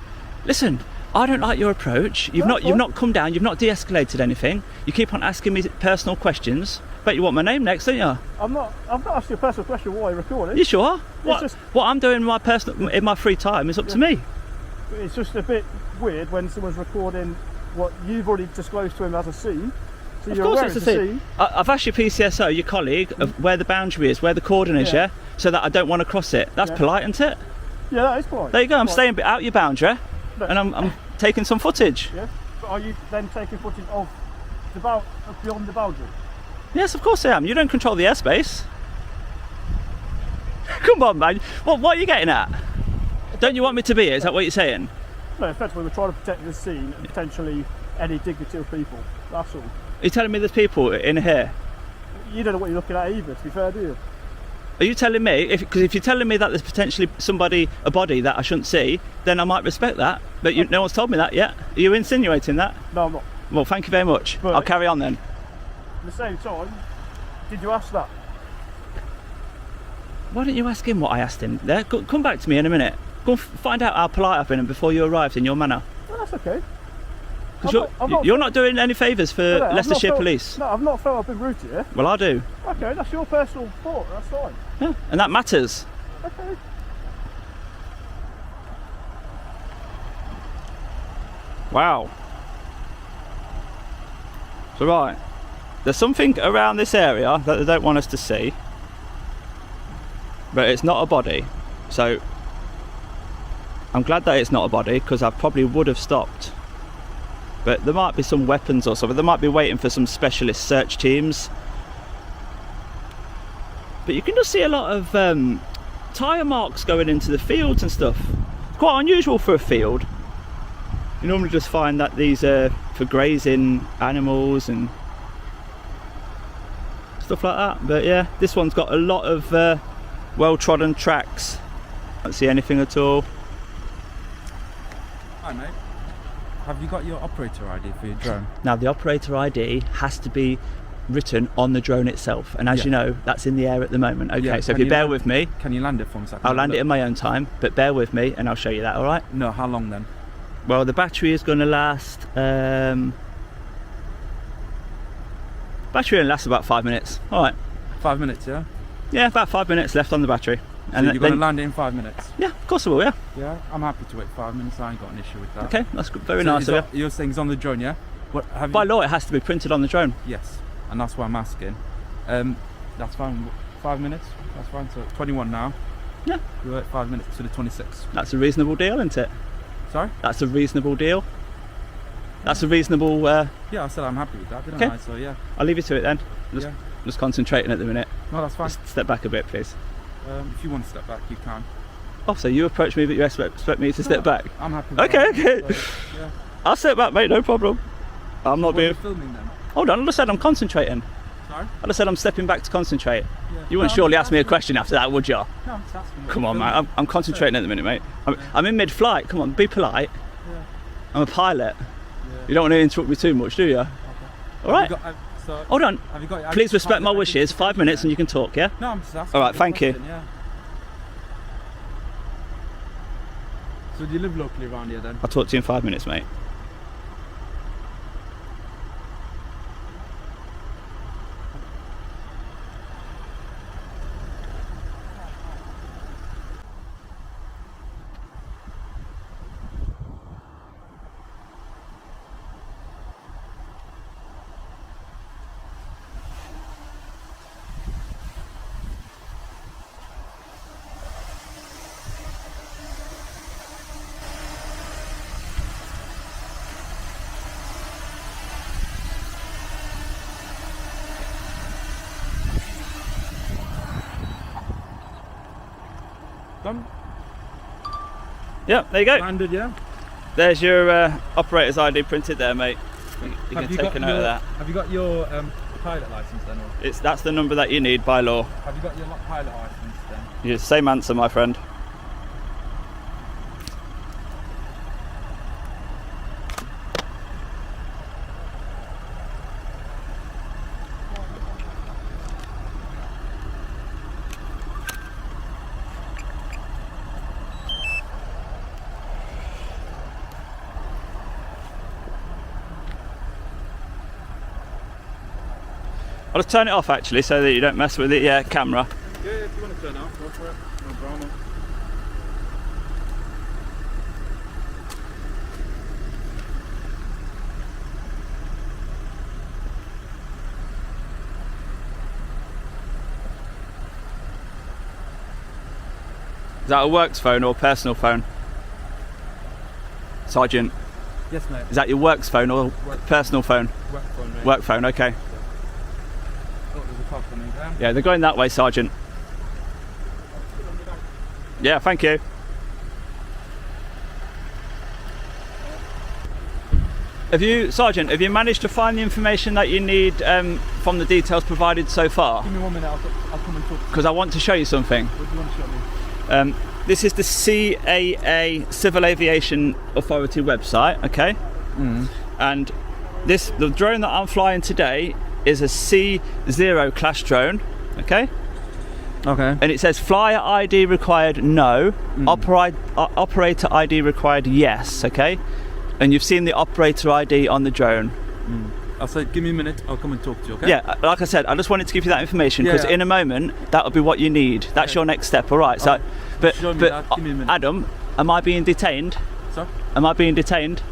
Listen. I don't like your approach. You've not come down. You've not de-escalated anything. You keep on asking me personal questions. Bet you want my name next, don't you? I've not asked you a personal question. Why you're recording? You sure? What I'm doing in my free time is up to me. It's just a bit weird when someone's recording what you've already disclosed to him as a scene. So of course it's a scene. I've asked your PCSO, your colleague, of where the boundary is, where the cordon is, so that I don't want to cross it. That's polite, isn't it? Yeah, that is polite. There you go. I'm staying out your boundary, and I'm taking some footage. Yeah, but are you then taking footage of beyond the boundary? Yes, of course I am. You don't control the airspace. Come on, man. What are you getting at? Don't you want me to be here? Is that what you're saying? No, effectively we're trying to protect the scene and potentially any dignity of people. That's all. Are you telling me there's people in here? You don't know what you're looking at either, to be fair, do you? Are you telling me, because if you're telling me that there's potentially a body that I shouldn't see, then I might respect that, but no one's told me that yet. Are you insinuating that? No, I'm not. Well, thank you very much. But I'll carry on then. At the same time, did you ask that? Why don't you ask him what I asked him there? Come back to me in a minute. Go and find out how polite I've been before you arrived in your manner. Well, that's okay. Because you're not doing any favours for Leicestershire Police. No, I've not felt I've been rude to you. Well, I do. Okay, that's your personal thought, that's fine. Yeah, and that matters. Okay. Wow. So right, there's something around this area that they don't want us to see, but it's not a body. So I'm glad that it's not a body, because I probably would have stopped. But there might be some weapons or something. They might be waiting for some specialist search teams. But you can just see a lot of tyre marks going into the fields and stuff. It's quite unusual for a field. You normally just find that these are for grazing animals and stuff like that. But yeah, this one's got a lot of well-trodden tracks. Can't see anything at all. Hi mate, have you got your operator ID for your drone? Now the operator ID has to be written on the drone itself, and as you know, that's in the air at the moment. Okay, Yeah, so if can you bear with me, Can you land it for me? So I can I'll have a land it look? in my own time, but bear with me and I'll show you that, alright? No, how long then? Well, the battery is going to last battery only lasts about 5 minutes. Alright. 5 minutes, yeah? Yeah, about 5 minutes left on the battery. So you're going to land it in 5 minutes? Yeah, of course I will, yeah. Yeah, I'm happy to wait 5 minutes. I ain't got an issue with that. Okay, that's good. Very So nice is of you. that- You're saying it's on the drone, yeah? What, have By you... law, it has to be printed on the drone. Yes, and that's why I'm asking. That's fine. 5 minutes. That's fine. So 21 now. Yeah. You wait 5 minutes to the 26. That's a reasonable deal, isn't it? Sorry? That's a reasonable deal. That's a reasonable... Yeah, I said I'm happy with that, didn't Okay. I? So yeah. I'll leave you to it then. Yeah. Just concentrating at the minute. No, that's fine. Just step back a bit, please. If you want to step back, you can. Oh, so you approach me, but you expect me to step back? I'm happy with Okay, that. okay. So, yeah. I'll step back, mate, no problem. I'm not What are being... you filming then? Hold on, I just said I'm concentrating. Sorry? I just said I'm stepping back to concentrate. Yeah. You wouldn't No, surely I'm ask me a asking- question after that, would you? No, I'm just asking. what Come you're on, mate. filming. I'm concentrating at the minute, mate. I'm in mid-flight. Come on, be polite. Yeah. I'm a pilot. Yeah. You don't want to interrupt me too much, do you? Okay. All right. Have you got, so, Hold on. have you got, Please respect my have you- wishes. 5 minutes and you can talk, yeah? No, I'm just asking. All right, you a thank you. question, Yeah. So do you live locally around here then? I'll talk to you in 5 minutes, mate. Done? Yep, there you go. Landed, yeah? There's your operator's ID printed there, mate. You can Have you take got a note your, of that. Have you got your pilot license then? Or That's the number that you need by law. have you got your pilot license then? Yeah, same answer, my friend. I'll just turn it off actually so that you don't mess with the camera. Yeah, if you want to turn it off, go for it. No drama. Is that a works phone or a personal phone? Sergeant, Yes, mate. is that your works phone or Work. personal phone? Work phone, mate. Work phone, okay. Oh, there's a car coming down. Yeah, they're going that way, Sergeant. Yeah, thank you. Sergeant, have you managed to find the information that you need from the details provided so far? Give me 1 minute, I'll come and talk to you. Because I want to show you something. What do you want to show me? This is the CAA Civil Aviation Authority website, okay? And the drone that I'm flying today is a C0 class drone, okay? Okay. And it says flyer ID required no, operator ID required yes, okay? And you've seen the operator ID on the drone. I'll say, give me a minute, I'll come and talk to you, okay? Yeah, like I said, I just wanted to give you that information because Yeah. in a moment that'll be what you need. That's your next step, all right? So, show me but that. Give me a minute. Adam, am I being detained? Sir? Am I being detained?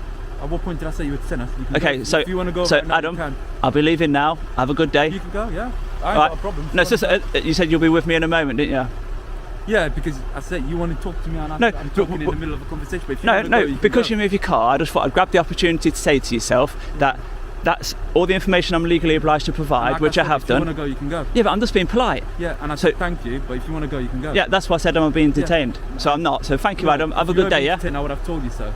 At what point did I say you would send us? You can Okay, go. so if you want to go so right now, Adam, you can. I'll be leaving now. Have a good day. You can go, yeah. I ain't All got right. a problem. No, it's just, you said you'll be with me in a moment, didn't you? Yeah, because I said you want to talk to me and I'm talking in the middle of a conversation. But if you No, want to no, go, you can because go. you move your car, I just thought I'd grab the opportunity to say to yourself that that's all the information I'm legally obliged to provide, Like which I said, have if done. you want to go, you can go. Yeah, but I'm just being polite. Yeah, and I So- said thank you, but if you want to go, you can go. Yeah, that's why I said I'm being detained. So I'm not. So thank you, Adam. Have a If you good day, yeah? were being detained, I would have told you so.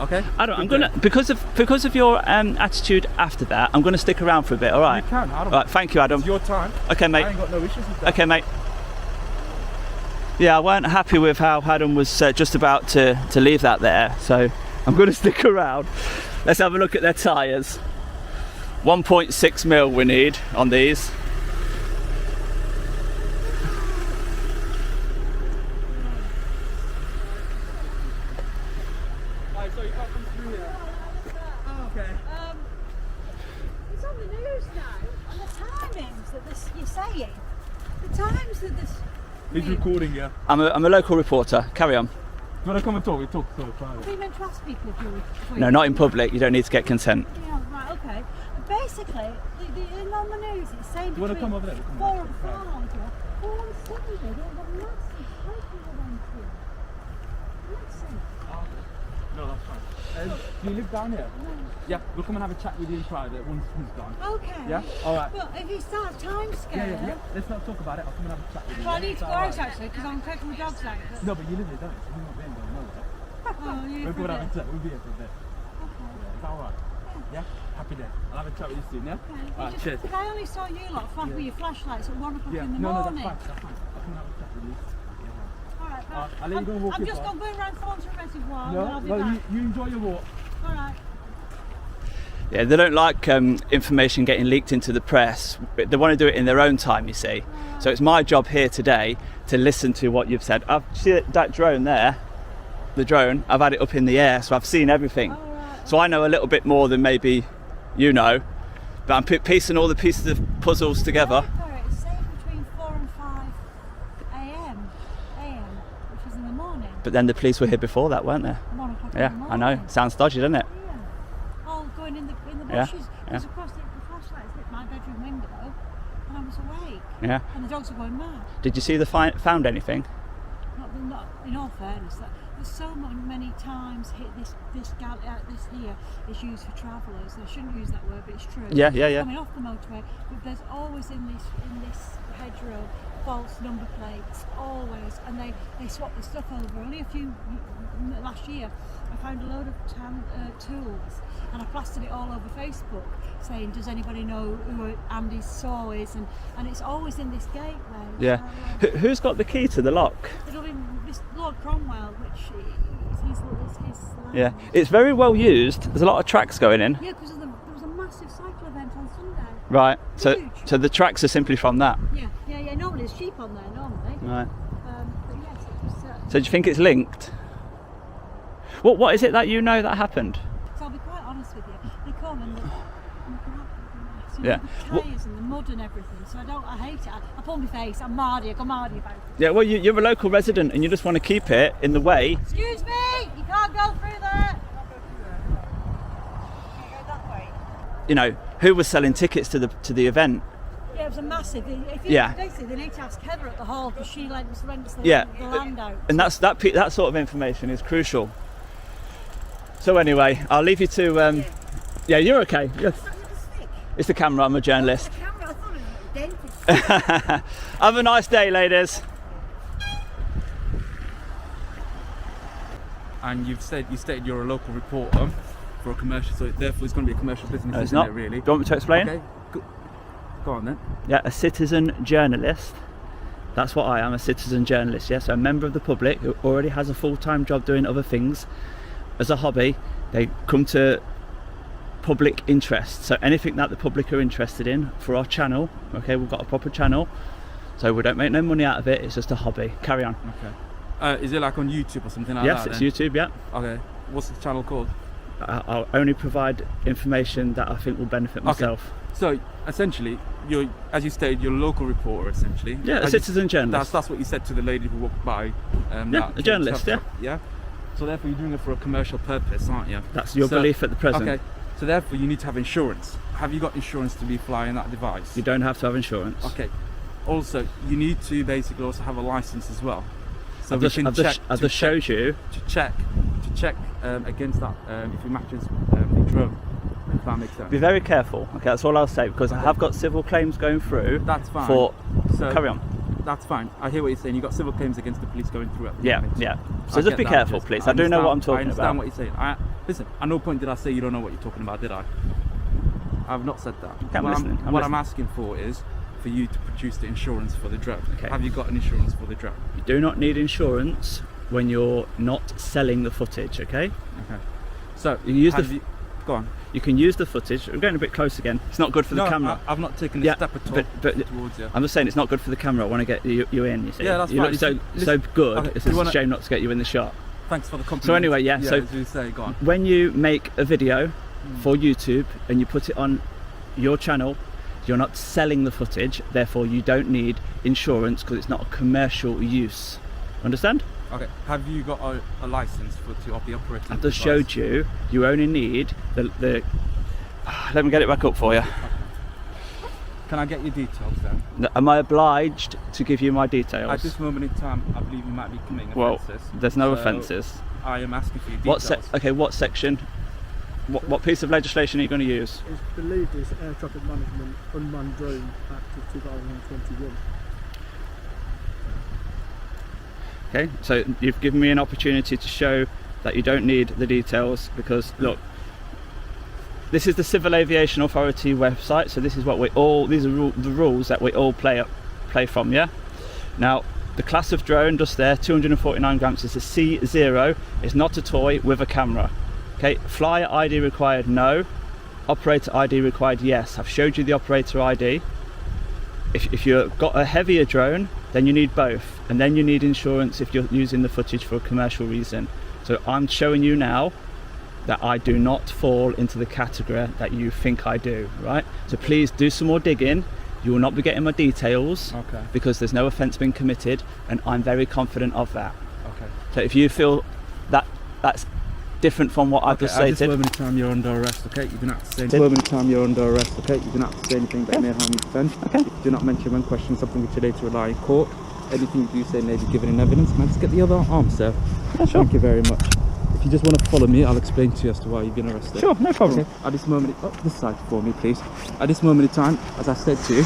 Okay? Adam, I'm Good gonna day. because of your attitude after that, I'm gonna stick around for a bit. All right. You can, Adam. All right. Thank you, Adam. It's your time. Okay, mate. I ain't got no issues with that. Okay, mate. Yeah, I weren't happy with how Adam was just about to leave that there, so I'm going to stick around. Let's have a look at their tyres. 1.6 mil we need on these. It's on the news now, and the timings that you're saying, the times that this. He's recording you. I'm a local reporter. Carry on. You want to come and talk? We talk private. Are you meant to ask people if you're? No, not in public. You don't need to get consent. Yeah, right, okay. But basically, on the news it's saying. Do you want to come over there? Four and five, yeah. All on Sunday, there's a massive hiking event here. Massive. No, that's fine. Do you live down here? No. Yeah, we'll come and have a chat with you in private once he's gone. Okay. Yeah? Alright. But if you start time scale. Yeah. Let's not talk about it. I'll come and have a chat with you. Well, I need to Is go that out alright? actually because I'm taking my dogs out. But... No, but you live here, don't you? You're not going nowhere. Oh, you We'll go for and have a this. chat. We'll be here for a bit. Okay. Is that alright? Yeah? Happy day. I'll have a chat with you soon, yeah? Okay. Alright, cheers. But I only saw you lot flash with your flashlights at 1 o'clock in the No, morning. that's fine. I'll come and have a chat with you. Alright, I'll let you go and walk I'm your just dog. going around Thornton Reservoir and I'll be No, back. you enjoy your walk. Alright. Yeah, they don't like information getting leaked into the press. But they want to do it in their own time, you see. So it's my job here today to listen to what you've said. I've seen that drone there, the drone. I've had it up in the air, so I've seen everything. So I know a little bit more than maybe you know. But I'm piecing all the pieces of puzzles together. It's safe between 4 and 5 a.m., which is in the morning. But then the police were here before that, weren't they? 1 o'clock Yeah, in the I morning. know. Sounds dodgy, doesn't it? Yeah. All going in the Yeah, bushes. Because of course the flashlights hit my bedroom window and I was awake. Yeah. And the dogs were going mad. Did you see the found anything? Not in all fairness, there's so many times this here is used for travellers. I shouldn't use that word, but it's true. Yeah. Coming off the motorway, but there's always in this hedgerow false number plates, always, and they swap the stuff over. Only a few last year, I found a load of tools, and I plastered it all over Facebook, saying, "Does anybody know who Andy's saw is?" And it's always in this gateway. Yeah. Who's got the key to the lock? It'll be this Lord Cromwell, which is his land. Yeah. It's very well used. There's a lot of tracks going in. Yeah, because there was a massive cycle event on Sunday. Right. Huge. So the tracks are simply from that. Yeah. Normally there's sheep on there, normally. Right. But yes, it was. So do you think it's linked? What is it that you know that happened? So I'll be quite honest with you. They come and Yeah. the tyres and the mud and everything. So I hate it. I pull my face. I'm mardy. I go mardy about it. Yeah. Well, you're a local resident and you just want to keep it in the way. Excuse me. You can't go through there. You know, who was selling tickets to the event? Yeah, it was a massive. Basically, they need to ask Heather at the hall because she rents the land out. And that sort of information is crucial. So anyway, I'll leave you to. Yeah, you're okay. It's the camera. I'm a journalist. Have a nice day, ladies. And you stated you're a local reporter for a commercial, so therefore it's going to be a commercial business, No, it's isn't not. it, really? Do you want me to explain? Okay, go on then. Yeah, a citizen journalist. That's what I am, a citizen journalist. Yes, a member of the public who already has a full-time job doing other things as a hobby. They come to public interest. So anything that the public are interested in for our channel. Okay, we've got a proper channel, so we don't make no money out of it. It's just a hobby. Carry on. Okay. Is it like on YouTube or something like yes, that? Yes, then? it's YouTube. Yeah. Okay. What's the channel called? I'll only provide information that I think will benefit myself. Okay. So essentially, you're, as you stated, you're a local reporter essentially. Yeah, a citizen journalist. That's what you said to the lady who walked by. Yeah, a journalist. Yeah. Yeah. So therefore, you're doing it for a commercial purpose, aren't you? That's your belief at the present. Okay. So therefore, you need to have insurance. Have you got insurance to be flying that device? You don't have to have insurance. Okay. Also, you need to basically also have a license as well. So I've we just, can I've check. just, I've just showed you. To check against that if it matches the drone. If that makes sense. Be very careful. Okay, that's all I'll say, because I have got civil claims going through. That's fine. So carry on. That's fine. I hear what you're saying. You've got civil claims against the police going through at the Yeah, moment. yeah. So I just get be that, careful, please. I do know what I'm talking about. I understand what you're saying. Listen, at no point did I say you don't know what you're talking about, did I? I've not said that. I'm listening. What I'm asking for is for you to produce the insurance for the drone. Okay. Have you got an insurance for the drone? You do not need insurance when you're not selling the footage, okay? Okay. So you use go on. You can use the footage. We're getting a bit close again. It's not good for the camera. I've not taken a step at all towards you. I'm just saying it's not good for the camera. I want to get you in. You see? Yeah, that's you fine. Look so good. Okay, It's a shame not to get you in the shot. Thanks for the compliment. So anyway, yeah. So as you say, go on. when you make a video for YouTube and you put it on your channel, you're not selling the footage. Therefore, you don't need insurance because it's not a commercial use. Understand? Okay. Have you got a license for the operating? I've just showed you. You only need the. Let me get it back up for you. Can I get your details then? Am I obliged to give you my details? At this moment in time, I believe you might be committing offences. Well, there's no offences. I am asking for your details. What section? What piece of legislation are you going to use? It's believed it's Air Traffic Management Unmanned Drone Act of 2021. Okay, so you've given me an opportunity to show that you don't need the details because, look, this is the Civil Aviation Authority website, so this is what these are the rules that we all play from, yeah? Now, the class of drone just there, 249 grams, is a C0, it's not a toy with a camera. Okay, flyer ID required, no. Operator ID required, yes. I've showed you the operator ID. If you've got a heavier drone, then you need both, and then you need insurance if you're using the footage for a commercial reason. So I'm showing you now that I do not fall into the category that you think I do, right? So please do some more digging. You will not be getting my details because there's no offence been committed, and I'm very confident of that. Okay. So if you feel that that's different from what I've just stated. At this moment in time, you're under arrest. Okay, you do not have to say. At this moment in time, you're under arrest. Okay, you do not have to say anything that may harm your defence. Okay. Do not mention when questioning something which you're able to rely in court. Anything you do say may be given in evidence. Can I just get the other arm, sir? Yeah, sure. Thank you very much. If you just want to follow me, I'll explain to you as to why you've been arrested. Sure, no problem. Okay. At this moment, this side for me, please. At this moment in time, as I said to you,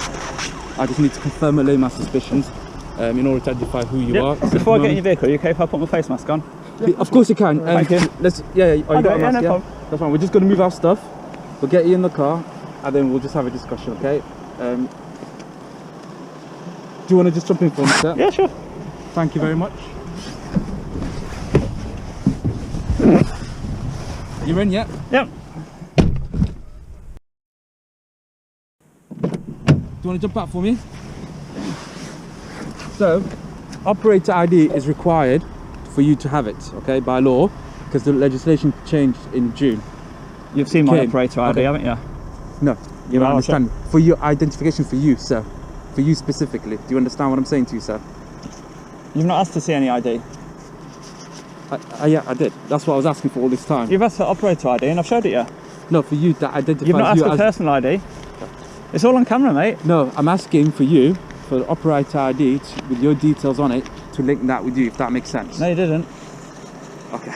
I just need to confirm and lay my suspicions in order to identify who you are. Before I get in your vehicle, are you okay if I put my face mask on? Yeah, of course you can. Thank you. Let's. Yeah. You got a mask, no problem. That's fine. We're just going to move our stuff. We'll get you in the car, and then we'll just have a discussion. Okay. Do you want to just jump in for me, sir? Yeah, sure. Thank you very much. You're in, yeah? Yep. Do you want to jump out for me? So, operator ID is required for you to have it, okay, by law, because the legislation changed in June. You've seen my operator ID, haven't you? No, you don't understand. For your identification for you, sir. For you specifically. Do you understand what I'm saying to you, sir? You've not asked to see any ID? Yeah, I did. That's what I was asking for all this time. You've asked for operator ID and I've showed it you. No, for you that identifies you. You've not asked for personal ID. It's all on camera, mate. No, I'm asking for you, for the operator ID with your details on it, to link that with you, if that makes sense. No, you didn't. Okay.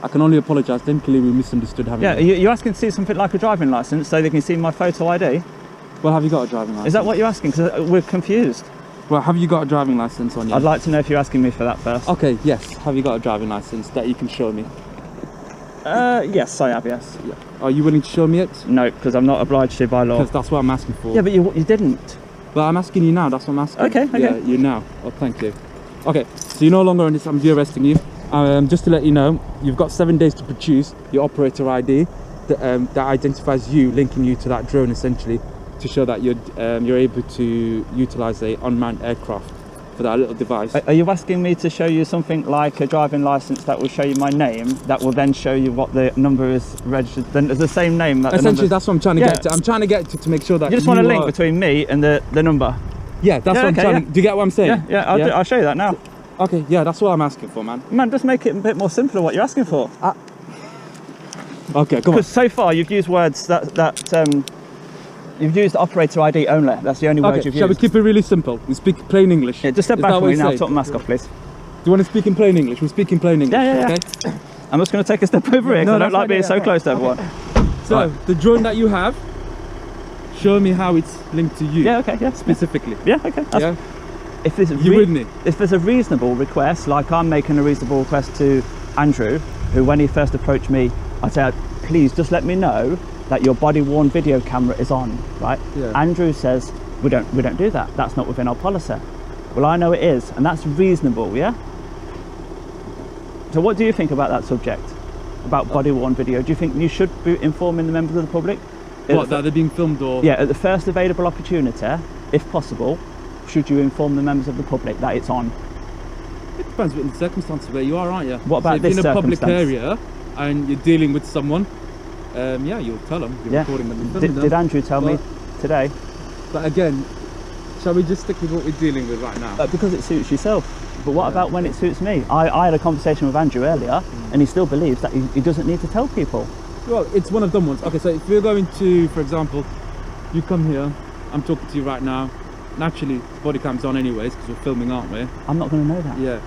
I can only apologise, then clearly we misunderstood having you're asking to see something like a driving licence so they can see my photo ID? Well, have you got a driving licence? Is that what you're asking? Because we're confused. Well, have you got a driving licence on you? I'd like to know if you're asking me for that first. Okay, yes. Have you got a driving licence that you can show me? Yes, I have, yes. Yeah. Are you willing to show me it? No, because I'm not obliged to by law. Because that's what I'm asking for. Yeah, but you didn't. Well, I'm asking you now, that's what I'm asking. Okay. Yeah, you now. Oh, thank you. Okay, so you're no longer on this, I'm de-arresting you. Just to let you know, you've got 7 days to produce your operator ID that identifies you, linking you to that drone essentially, to show that you're able to utilise a unmanned aircraft for that little device. Are you asking me to show you something like a driving licence that will show you my name, that will then show you what the number is registered, then the same name that essentially that's what I'm trying to get to. I'm trying to get to make sure that you just want a link between me and the number. Yeah, that's what I'm trying to, do you get what I'm saying? Yeah, I'll show you that now. Okay, yeah, that's what I'm asking for, man. Man, just make it a bit more simpler what you're asking for. Okay, come on. Because so far you've used words that You've used operator ID only. That's the only word Okay, you've shall we used. keep it really simple? We speak plain English. Yeah, just step Is back that from what me you now. say? Take the mask off, please. Do you want to speak in plain English? We speak in plain English. Yeah. Okay. I'm just going to take a step over here because I don't like being so close to everyone. So Right. the drone that you have, show me how it's linked to you. Yeah, okay, yeah. Specifically. Yeah, okay. Yeah. If there's You with me? If there's a reasonable request, like I'm making a reasonable request to Andrew, who when he first approached me, I said, please just let me know that your body-worn video camera is on, right? Yeah. Andrew says, we don't do that. That's not within our policy. Well, I know it is, and that's reasonable, yeah? So what do you think about that subject? About body-worn video? Do you think you should be informing the members of the public? What, that they're being filmed or? Yeah, at the first available opportunity, if possible, should you inform the members of the public that it's on? It depends what the circumstances where you are, aren't you? What about so if this you're in a public circumstance? area and you're dealing with someone, yeah, you'll tell them. You're recording them and filming them. Did Andrew tell me today? But again, shall we just stick with what we're dealing with right now? Because it suits yourself. But what about when it suits me? I had a conversation with Andrew earlier, and he still believes that he doesn't need to tell people. Well, it's one of them ones. Okay, so if we're going to, for example, you come here, I'm talking to you right now. Naturally, body cam's on anyways because we're filming, aren't we? I'm not going to know that. Yeah.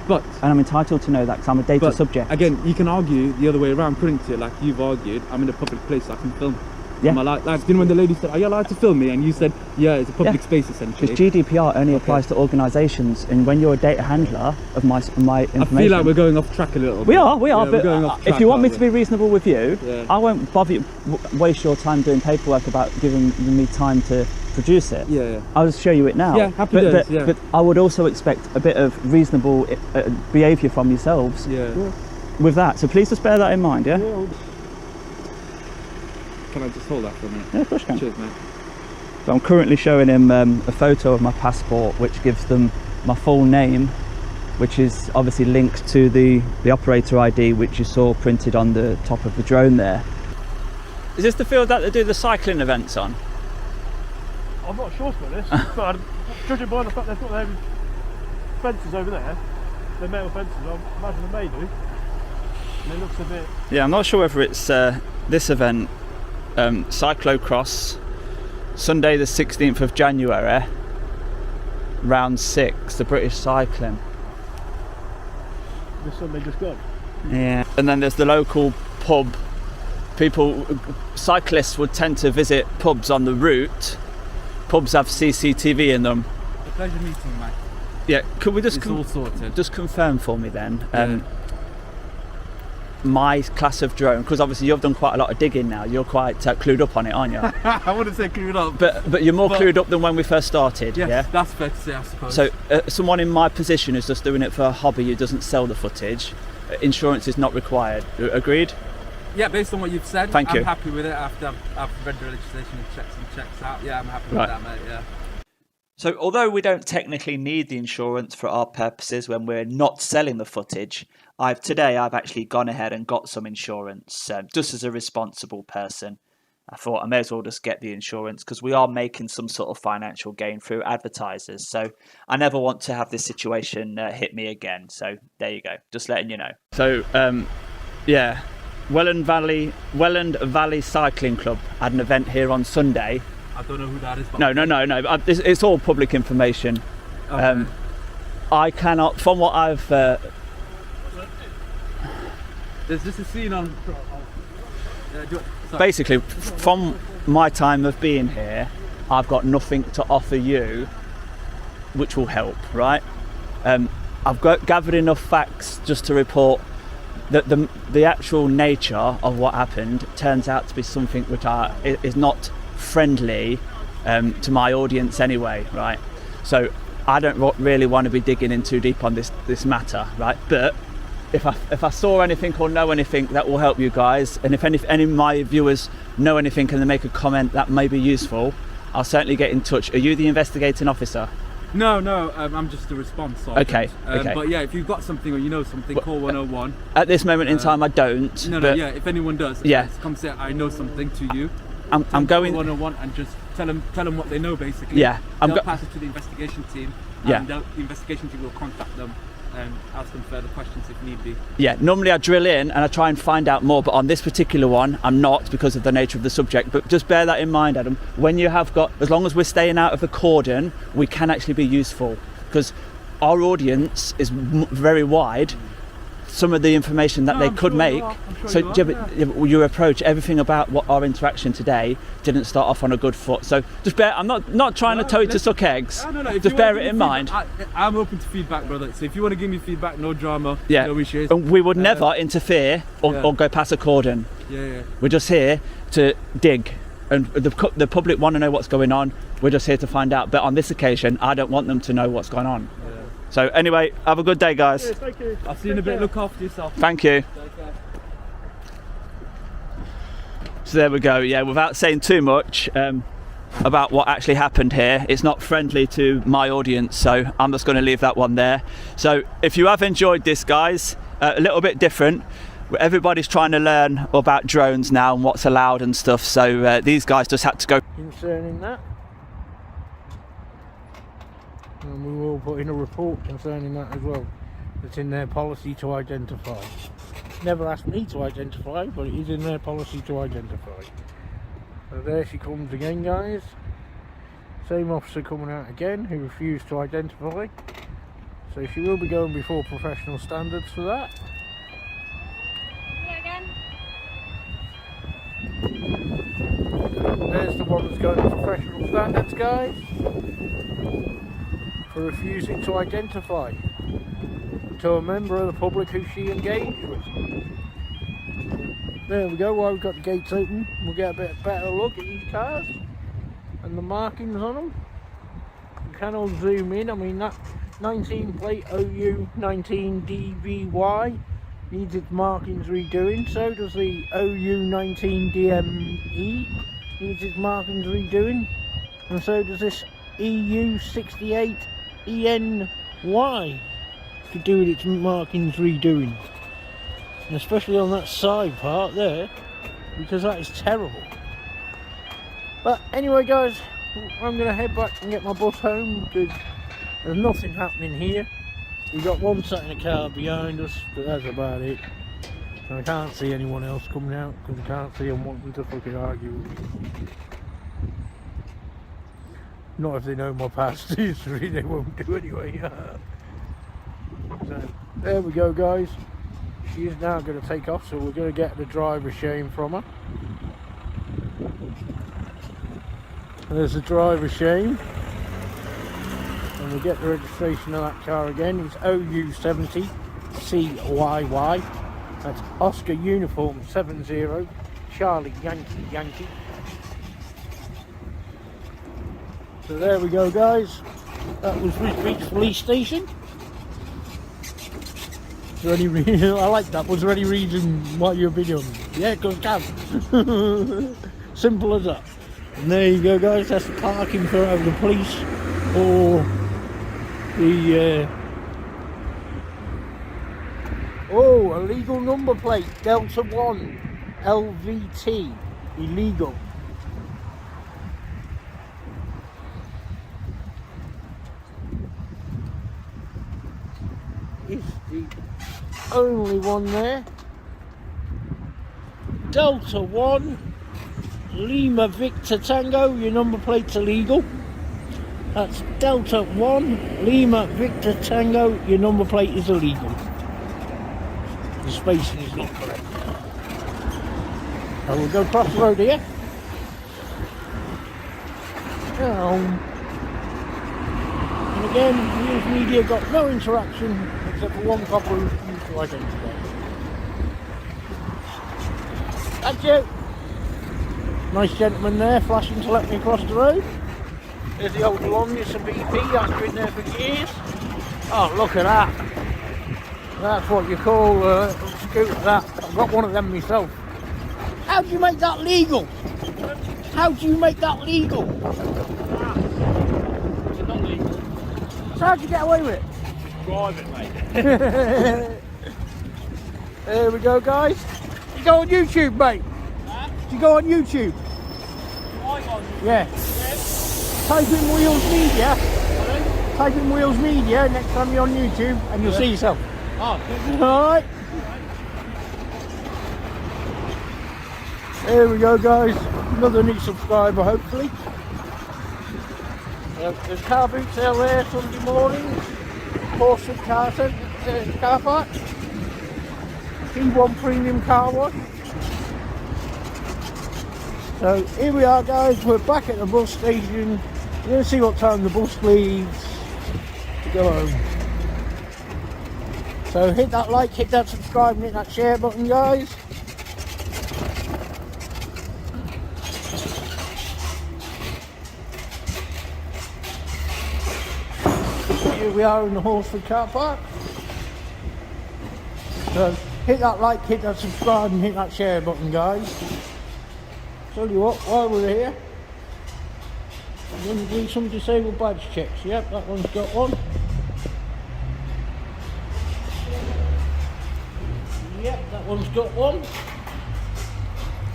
But and I'm entitled to know that because I'm a data subject. Again, you can argue the other way around, couldn't you? Like you've argued, I'm in a public place, so I can film. Yeah. Am I like you know when the lady said, "Are you allowed to film me?" and you said, "Yeah, it's a public space essentially." Because GDPR only applies to organisations, and when you're a data handler of my information. I feel like we're going off track a little bit. We are, Yeah, but we're going off track, if you want me aren't to be reasonable with you, Yeah. I won't waste your time doing paperwork about giving me time to produce it. Yeah. I'll just show you it now. Yeah, happy days, yeah. But I would also expect a bit of reasonable behaviour from yourselves with that. So please just bear that in mind, yeah? Can I just hold that for a minute? Yeah, of course you can. Cheers, mate. So I'm currently showing him a photo of my passport, which gives them my full name, which is obviously linked to the operator ID, which you saw printed on the top of the drone there. Is this the field that they do the cycling events on? I'm not sure about this, but judging by the fact they've got their fences over there, they're metal fences, I imagine they may do. And it looks a bit... Yeah, I'm not sure whether it's this event, cyclocross, Sunday the 16th of January, round 6, the British cycling. This Sunday just gone. Yeah. And then there's the local pub. Cyclists would tend to visit pubs on the route. Pubs have CCTV in them. A pleasure meeting, mate. Yeah, could we just It's all sorted. just confirm for me then? My class of drone, because obviously you've done quite a lot of digging now. You're quite clued up on it, aren't you? I wouldn't say clued up. But you're more clued up than when we first started. Yes, yeah, that's fair to say, I suppose. So someone in my position who's just doing it for a hobby, who doesn't sell the footage, insurance is not required. Agreed? Yeah, based on what you've said, Thank you. I'm happy with it after I've read the legislation and checks out. Yeah, I'm happy Right. with that, mate, yeah. So although we don't technically need the insurance for our purposes when we're not selling the footage, Today I've actually gone ahead and got some insurance, just as a responsible person. I thought I may as well just get the insurance because we are making some sort of financial gain through advertisers. So I never want to have this situation hit me again. So there you go, just letting you know. So yeah, Welland Valley Cycling Club had an event here on Sunday. I don't know who that is. But No. It's all public information. Okay. I cannot, from what I've... There's just a scene on... Basically, from my time of being here, I've got nothing to offer you which will help, right? I've gathered enough facts just to report that the actual nature of what happened turns out to be something which is not friendly to my audience anyway, right? So I don't really want to be digging in too deep on this matter, right? But if I saw anything or know anything that will help you guys, and if any of my viewers know anything and they make a comment that may be useful, I'll certainly get in touch. Are you the investigating officer? No, I'm just a response sergeant. Okay. But yeah, if you've got something or you know something, call 101. At this moment in time, I don't. No, yeah, if anyone does, come say I know something to you. I'm going 101 and just tell them what they know basically. Yeah, they'll pass it to the investigation team. Yeah. And the investigation team will contact them ask them further questions if need be. Yeah, normally I drill in and I try and find out more, but on this particular one, I'm not because of the nature of the subject. But just bear that in mind, Adam. When you have got, as long as we're staying out of the cordon, we can actually be useful because our audience is very wide. Some of the information that they could make. So your approach, everything about what our interaction today didn't start off on a good foot. So just bear. I'm not trying to tell you to suck eggs. No. Just bear it in mind. I'm open to feedback, brother. So if you want to give me feedback, no drama. Yeah. No issues. And we would never interfere or go past a cordon. Yeah. We're just here to dig, and the public want to know what's going on. We're just here to find out. But on this occasion, I don't want them to know what's going on. So anyway, have a good day, guys. Yeah, thank you. I'll see you in a bit. Look after yourself. Thank you. So there we go. Yeah, without saying too much about what actually happened here, it's not friendly to my audience, so I'm just going to leave that one there. So if you have enjoyed this, guys, a little bit different. Everybody's trying to learn about drones now and what's allowed and stuff. So these guys just had to go. Concerning that. And we will put in a report concerning that as well. It's in their policy to identify. Never asked me to identify, but it is in their policy to identify. So there she comes again, guys. Same officer coming out again who refused to identify. So she will be going before professional standards for that. There's the one that's going to professional standards, guys, for refusing to identify to a member of the public who she engaged with. There we go, while we've got the gates open, we'll get a bit better look at these cars and the markings on them. You can all zoom in. I mean, that 19 plate OU 19DVY needs its markings redoing, so does the OU 19DME needs its markings redoing, and so does this EU 68 ENY to do with its markings redoing, and especially on that side part there, because that is terrible. But anyway, guys, I'm going to head back and get my bus home because there's nothing happening here. We've got one sat in a car behind us, but that's about it. And I can't see anyone else coming out because I can't see them wanting to fucking argue with me. Not if they know my past history, they won't do anyway. So there we go, guys. She is now going to take off, so we're going to get the driver shame from her. There's the driver shame. And we'll get the registration of that car again. It's OU70 CYY. That's Oscar Uniform 70 Charlie Yankee. So there we go, guys. That was Ridge Police Station. Is there any reason? I like that. Was there any reason why you're videoing? Yeah, because can. Simple as that. And there you go, guys. That's the parking for the police or the illegal number plate Delta 1 LVT illegal. Is the only one there. Delta 1 Lima Victor Tango, your number plate's illegal. That's Delta 1 Lima Victor Tango, your number plate is illegal. The spacing is not correct. So we'll go across the road here. And again, news media got no interaction except for one copper who refused to identify. That's you. Nice gentleman there flashing to let me across the road. There's the old Longest and BP, that's been there for years. Oh, look at that. That's what you call a scooter, that. I've got one of them myself. How do you make that legal? How do you make that legal? It's not legal. So how'd you get away with it? Drive it, mate. There we go, guys. You go on YouTube, mate. Huh? You go on YouTube. I'm on YouTube. Yeah. Yes. Type in Wheels Media. type in Wheels Media next time you're on YouTube and you'll see yourself. Alright. There we go, guys. Another new subscriber, hopefully. There's car boot sale there Sunday morning. Horseford car park. P1 Premium Car Wash. So here we are, guys. We're back at the bus station. We're going to see what time the bus leaves to go home. So hit that like, hit that subscribe and hit that share button, guys. Here we are in the Horseford car park. So hit that like, hit that subscribe and hit that share button, guys. Tell you what, while we're here, I'm going to do some disabled badge checks. Yep, that one's got one. Yep, that one's got one.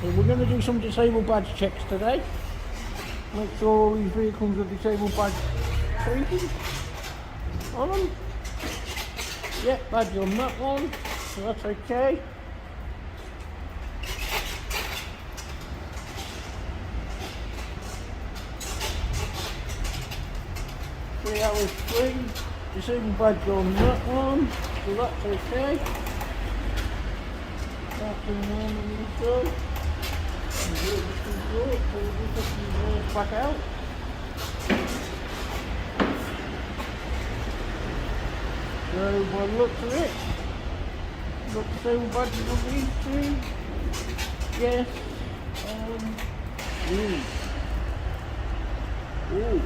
So we're going to do some disabled badge checks today. Make sure all these vehicles are disabled badge treated on them. Yep, badge on that one, so that's okay. 3 hours free, disabled badge on that one, so that's okay. That's in there on this side. Back out. So by the looks of it, got disabled badges on these two. Yes. Ooh.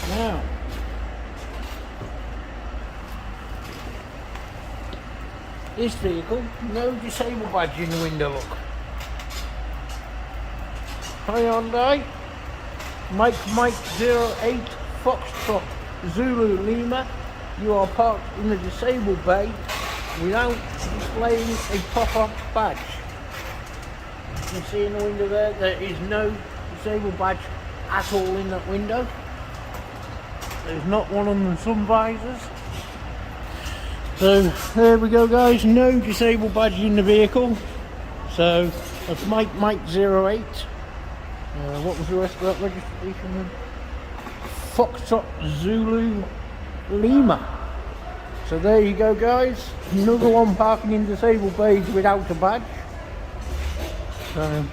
Now. This vehicle, no disabled badge in the window, look. Hyundai, Mike 08 Foxtrot Zulu Lima. You are parked in the disabled bay without displaying a proper badge. You can see in the window there is no disabled badge at all in that window. There's not one on the sun visors. So there we go, guys, no disabled badge in the vehicle. So that's Mike 08. What was the rest of that registration? Foxtrot Zulu Lima. So there you go, guys, another one parking in disabled bays without a badge. So